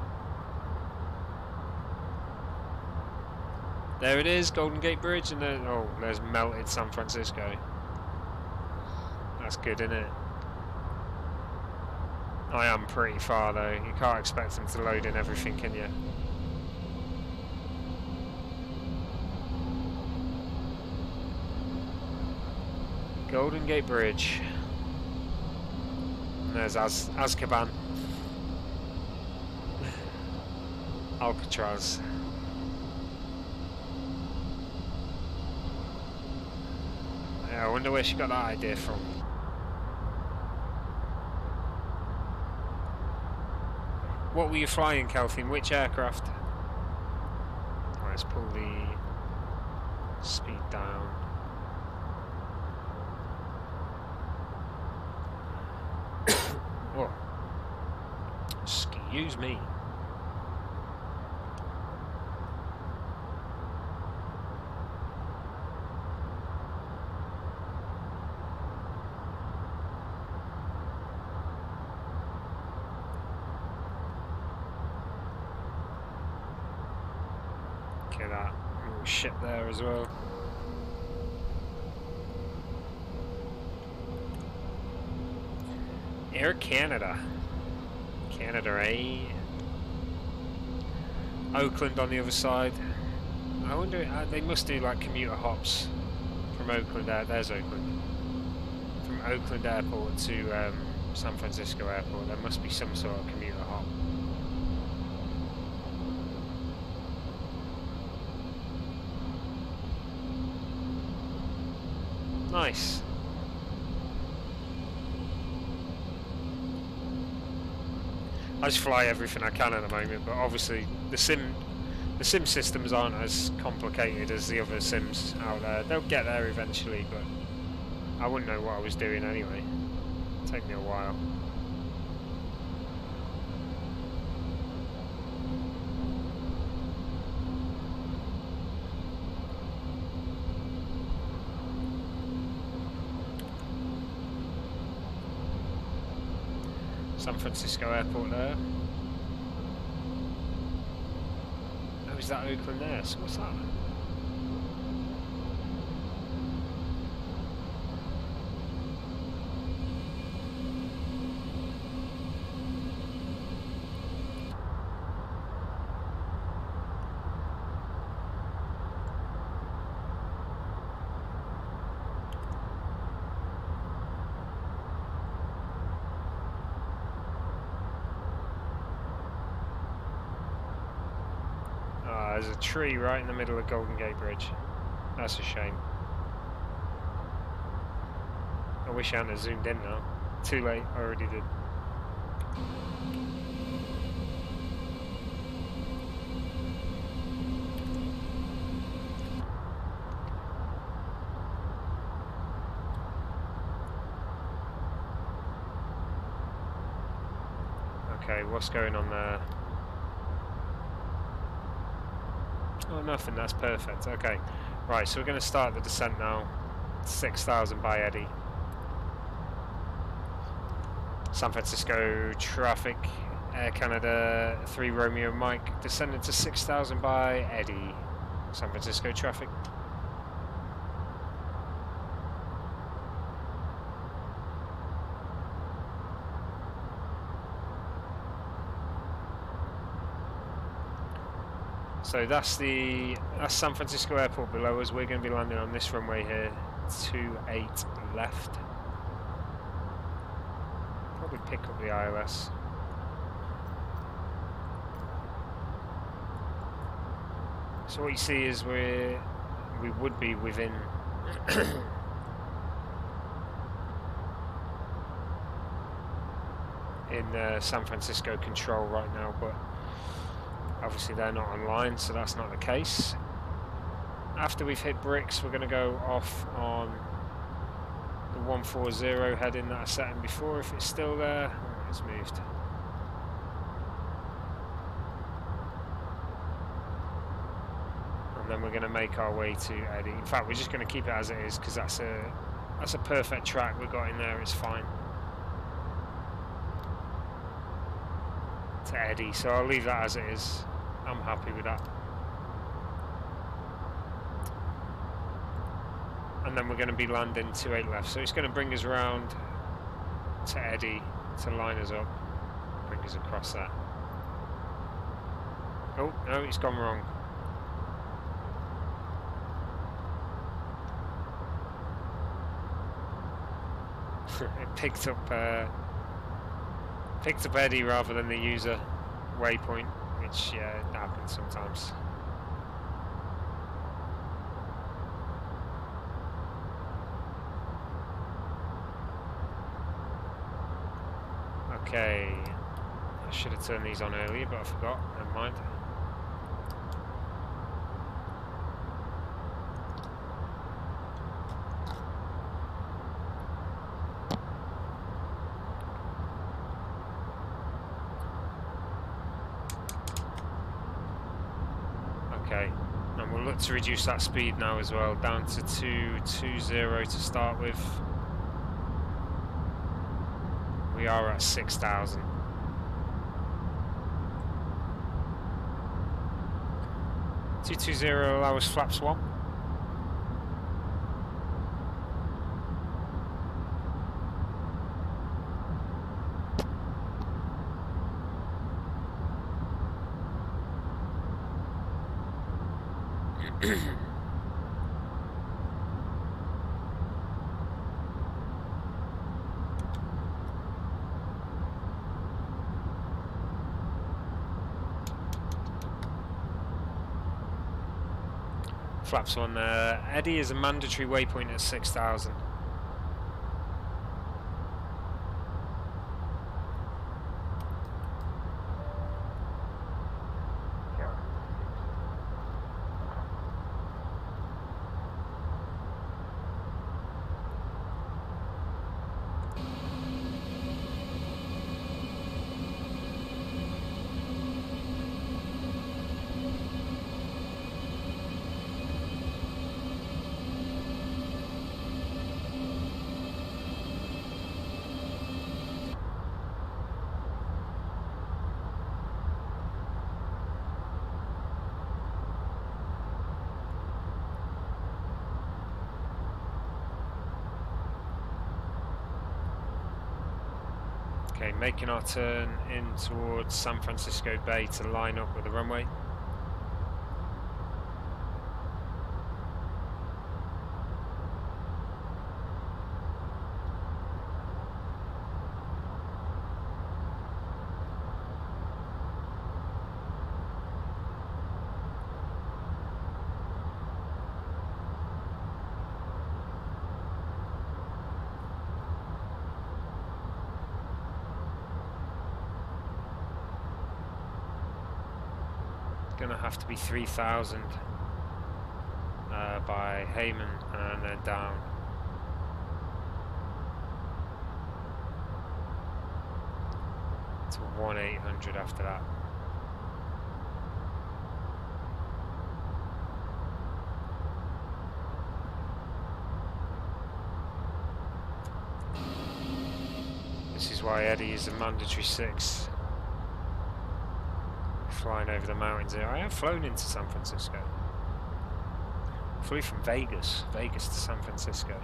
There it is, Golden Gate Bridge, and then there's melted San Francisco. That's good, isn't it? I am pretty far though. You can't expect them to load in everything, can you? Golden Gate Bridge. And there's Azkaban. Alcatraz. Yeah, I wonder where she got that idea from. What were you flying, Kelvin? Which aircraft? let's pull the speed down. Oh, excuse me. Okay, that little ship there as well. Air Canada. Canada, eh? Oakland on the other side. I wonder, they must do like commuter hops from Oakland, there's Oakland. From Oakland Airport to San Francisco Airport, there must be some sort of commuter hop. Nice. I just fly everything I can at the moment, but obviously the sim systems aren't as complicated as the other sims out there. They'll get there eventually, but I wouldn't know what I was doing anyway. It'll take me a while. San Francisco Airport there. Oh, is that Oakland there? So what's that then? There's a tree right in the middle of Golden Gate Bridge. That's a shame. I wish I hadn't zoomed in now. Too late, I already did. Okay, what's going on there? Oh, nothing, that's perfect. Okay, right, so we're going to start the descent now. 6,000 by Eddie. San Francisco traffic, Air Canada 3 Romeo Mike, descending to 6,000 by Eddie. San Francisco traffic. So that's San Francisco Airport below us. We're going to be landing on this runway here, 28 left. Probably pick up the ILS. So what you see is we would be within in San Francisco control right now, but obviously they're not online, so that's not the case. After we've hit bricks, we're going to go off on the 140 heading that I set in before, if it's still there. Oh, it's moved. And then we're going to make our way to Eddie. In fact, we're just going to keep it as it is, because that's a perfect track we've got in there. It's fine. To Eddie, so I'll leave that as it is. I'm happy with that. And then we're going to be landing 28 left, so it's going to bring us around to Eddie to line us up, bring us across that. Oh no, it's gone wrong. It picked up Eddie rather than the user waypoint, which happens sometimes. Okay, I should have turned these on earlier, but I forgot. Never mind. Okay, and we'll look to reduce that speed now as well, down to 220 to start with. We are at 6,000. allow us flaps 1. Flaps 1. Eddie is a mandatory waypoint at 6,000. Okay, making our turn in towards San Francisco Bay to line up with the runway. Gonna have to be 3,000 by Heyman and then down. To 1,800 after that. This is why Eddie is a mandatory 6. Flying over the mountains here. I have flown into San Francisco. Flew from Vegas to San Francisco.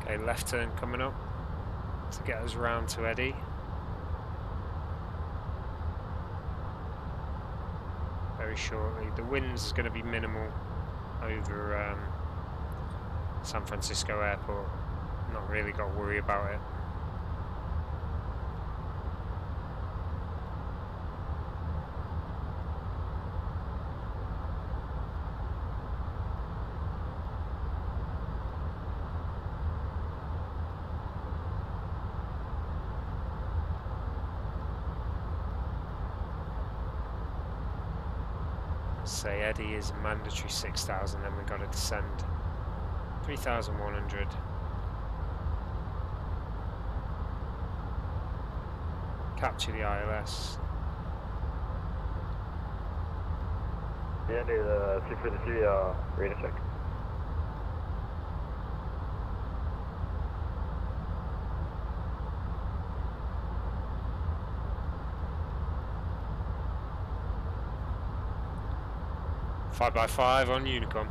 Okay, left turn coming up to get us round to Eddie. Very shortly. The wind's going to be minimal over San Francisco Airport. Not really got to worry about it. Say Eddie is mandatory 6,000, then we've got to descend 3,100. Capture the ILS. Yeah, need a 253 radar check. Five by 5 on Unicom.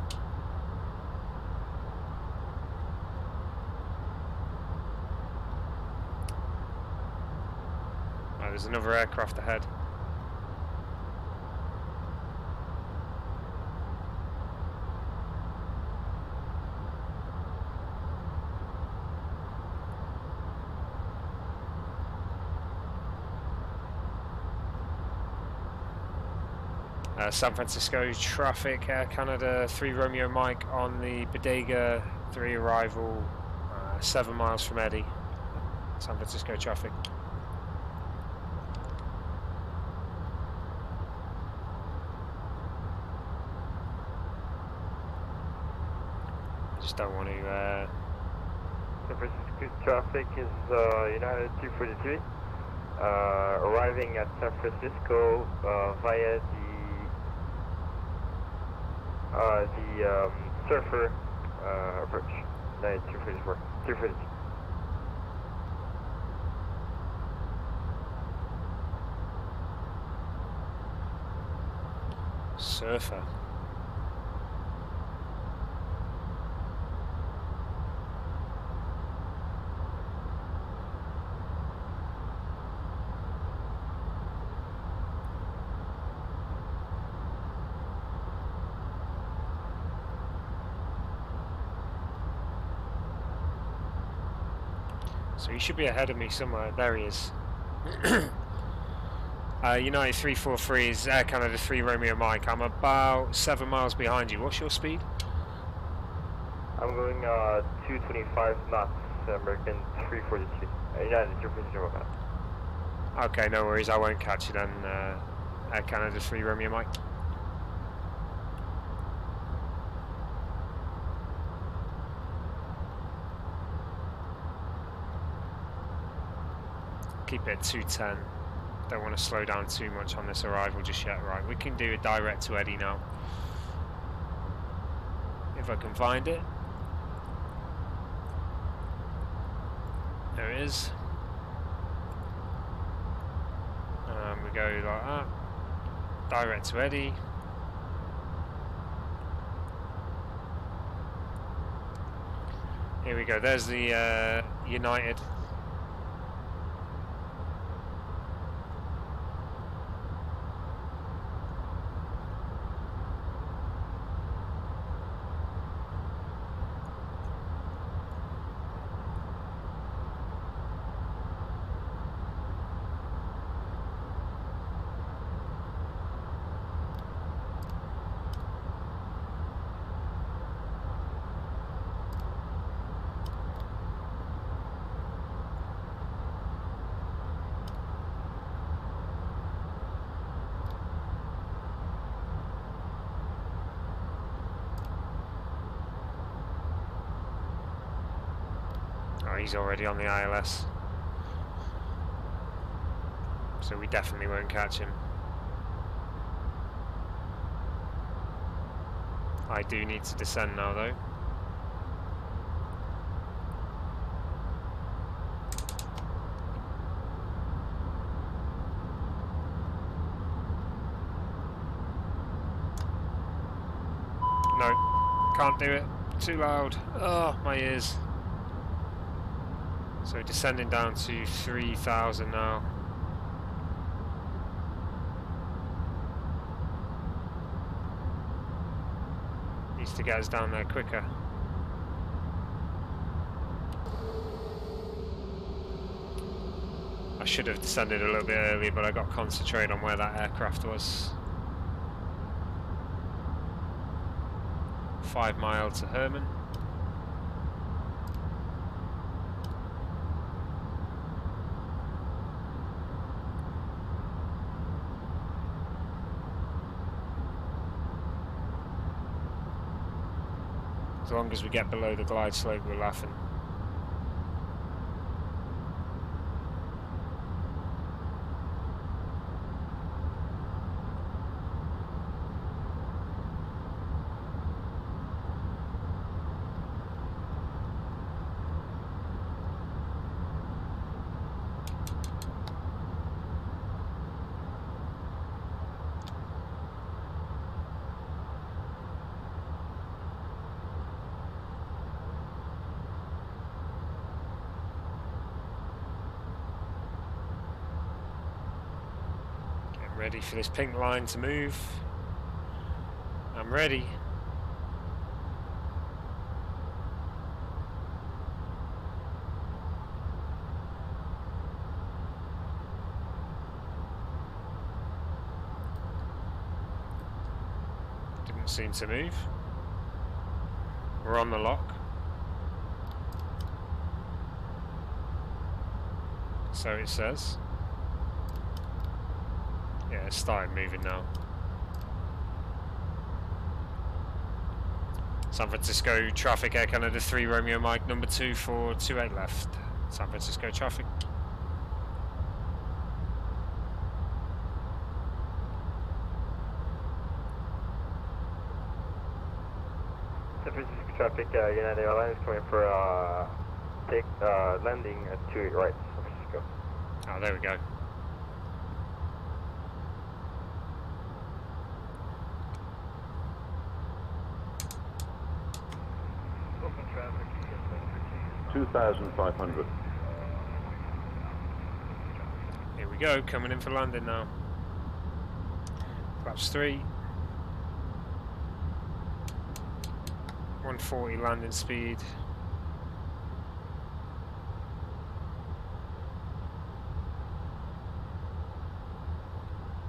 Right, there's another aircraft ahead. San Francisco traffic, Air Canada 3 Romeo Mike on the Bodega 3 arrival, 7 miles from Eddie. San Francisco traffic. I just don't want to... San Francisco traffic is United 243, arriving at San Francisco via the Surfer approach. United 244, 242. Surfer. So he should be ahead of me somewhere. There he is. United 343 is Air Canada 3 Romeo Mike. I'm about 7 miles behind you. What's your speed? I'm going 225 knots, American 343. United 343. Okay, no worries. I won't catch you then. Air Canada 3 Romeo Mike. Keep it at 210. Don't want to slow down too much on this arrival just yet. Right, we can do a direct to Eddie now. If I can find it. There it is. We go like that. Direct to Eddie. Here we go. There's the United. He's already on the ILS, so we definitely won't catch him. I do need to descend now though. No, can't do it, too loud. Oh, my ears. So descending down to 3,000 now. Needs to get us down there quicker. I should have descended a little bit earlier, but I got concentrated on where that aircraft was. 5 miles to Herman. As long as we get below the glide slope, we're laughing. Ready for this pink line to move. I'm ready. Don't seem to move. We're on the lock. So it says. Yeah, it's started moving now. San Francisco traffic, Air Canada 3 Romeo Mike, number 2 for 28 left. San Francisco traffic. San Francisco traffic, United Airlines coming for landing at 28 right, San Francisco. Oh, there we go. Open traffic, 2,500. Here we go, coming in for landing now. Flaps 3. 140 landing speed.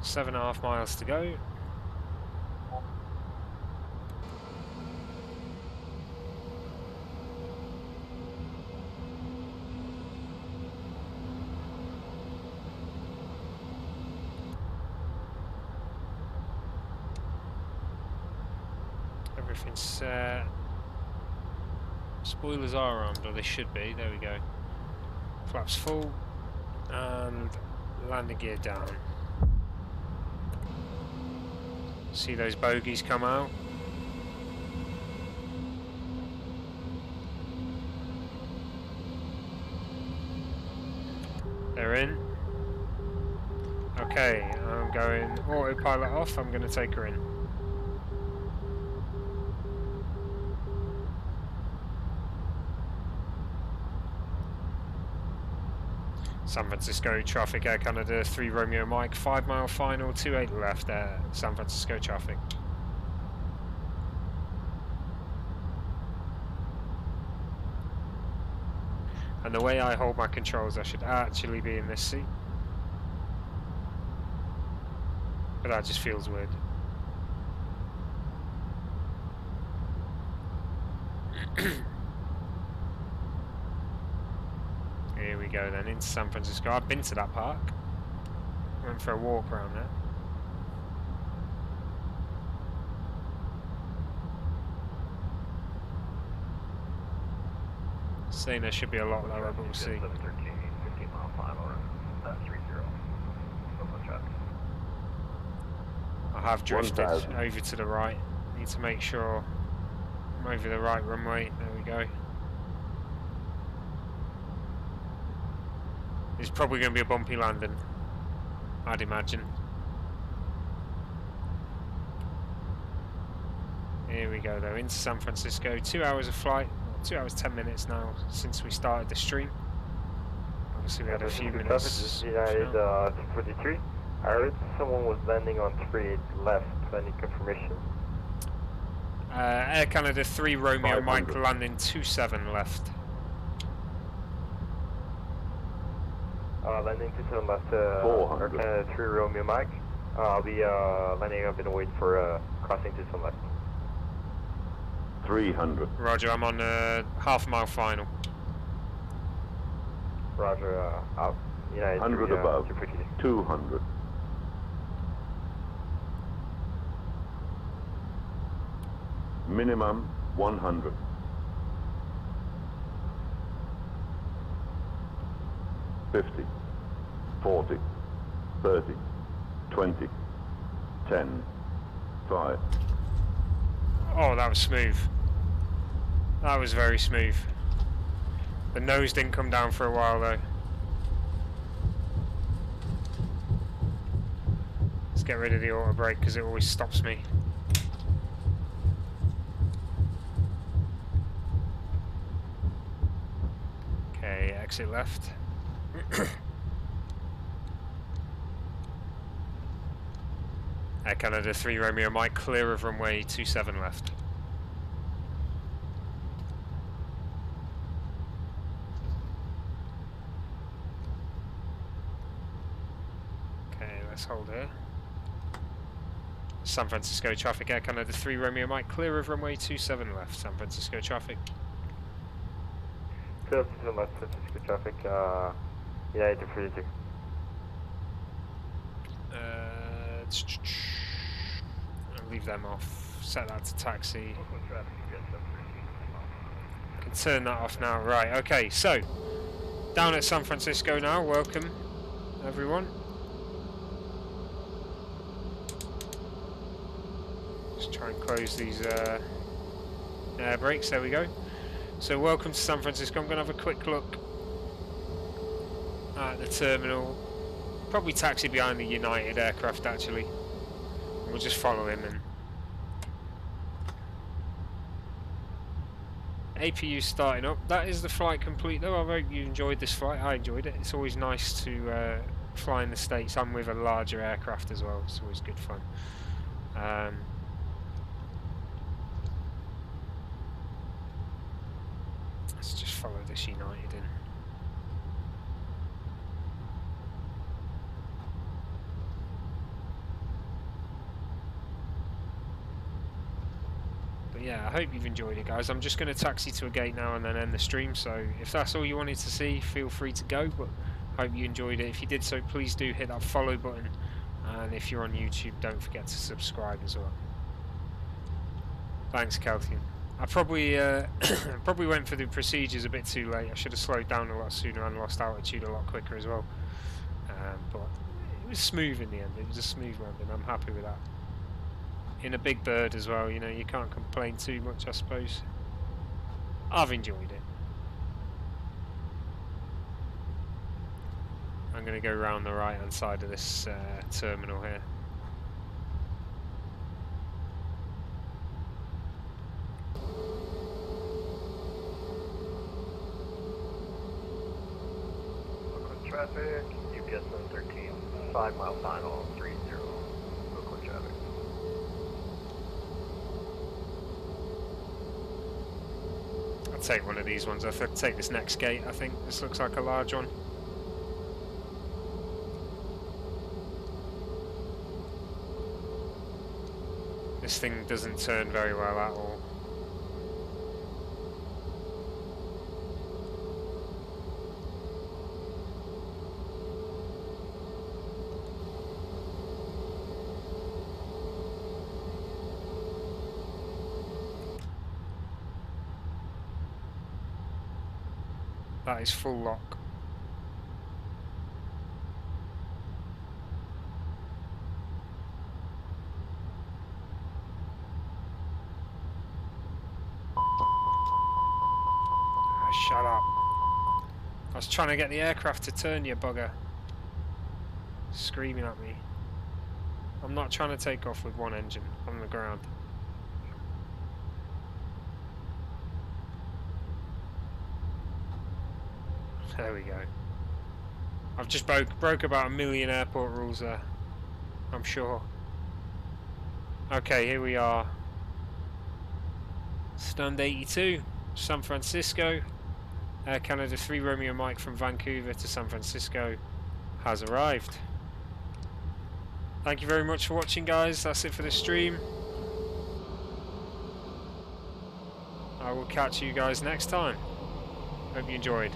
Seven and a half miles to go. Everything's set. Spoilers are armed, or they should be. There we go. Flaps full and landing gear down. See those bogies come out? They're in. Okay, I'm going autopilot off. I'm going to take her in. San Francisco traffic, Air Canada 3 Romeo Mike, 5 mile final, 28 left there, San Francisco traffic. And the way I hold my controls, I should actually be in this seat. But that just feels weird. Here we go then, into San Francisco. I've been to that park. Went for a walk around there. Saying there should be a lot lower, but we'll see. 713, 15 mile final, 30. Open traffic. I have drifted 1,000. over to the right. Need to make sure I'm over the right runway. There we go. It's probably going to be a bumpy landing, I'd imagine. Here we go though, into San Francisco. 2 hours of flight, 2 hours 10 minutes now since we started the stream. Obviously we had a few minutes. This is United 243. I heard someone was landing on 38 left. Any confirmation? Air Canada 3 Romeo 500. Mike landing 27 left. Landing 27 left, 400. Air Canada 3 Romeo Mike. I'll be landing up and wait for crossing 27 left. 300. Roger, I'm on half mile final. Roger, out. United 100 3, above. 243. 200. Minimum 100. 50, 40, 30, 20, 10, 5. Oh, that was smooth. That was very smooth. The nose didn't come down for a while though. Let's get rid of the auto brake because it always stops me. Okay, exit left. Air Canada 3 Romeo Mike, clear of runway 27 left. Okay, let's hold here. San Francisco traffic, Air Canada 3 Romeo Mike, clear of runway 27 left, San Francisco traffic. Clear of 27 left, San Francisco traffic, United 332. I'll leave them off, set that to taxi. I can turn that off now, right, okay, so, down at San Francisco now, welcome everyone. Just try and close these air brakes, there we go. So welcome to San Francisco. I'm going to have a quick look at the terminal. Probably taxi behind the United aircraft actually. We'll just follow him in. APU starting up. That is the flight complete though. I hope you enjoyed this flight. I enjoyed it. It's always nice to fly in the States and with a larger aircraft as well. It's always good fun. Let's just follow this United in. But yeah, I hope you've enjoyed it, guys. I'm just going to taxi to a gate now and then end the stream, so if that's all you wanted to see, feel free to go, but I hope you enjoyed it. If you did so, please do hit that follow button, and if you're on YouTube, don't forget to subscribe as well. Thanks, Keltian. I probably probably went for the procedures a bit too late. I should have slowed down a lot sooner and lost altitude a lot quicker as well. But it was smooth in the end. It was a smooth landing. I'm happy with that. In a big bird as well, you know, you can't complain too much, I suppose. I've enjoyed it. I'm going to go round the right hand side of this terminal here. Traffic, UPS 113, 5 mile final, 30, Oakland traffic. I'll take one of these ones. I'll take this next gate, I think. This looks like a large one. This thing doesn't turn very well at all. That is full lock. Shut up. I was trying to get the aircraft to turn, you bugger. Screaming at me. I'm not trying to take off with one engine on the ground. There we go. I've just broke about 1 million airport rules there, I'm sure. Okay, here we are. Stand 82, San Francisco. Air Canada 3 Romeo Mike from Vancouver to San Francisco has arrived. Thank you very much for watching, guys. That's it for the stream. I will catch you guys next time. Hope you enjoyed.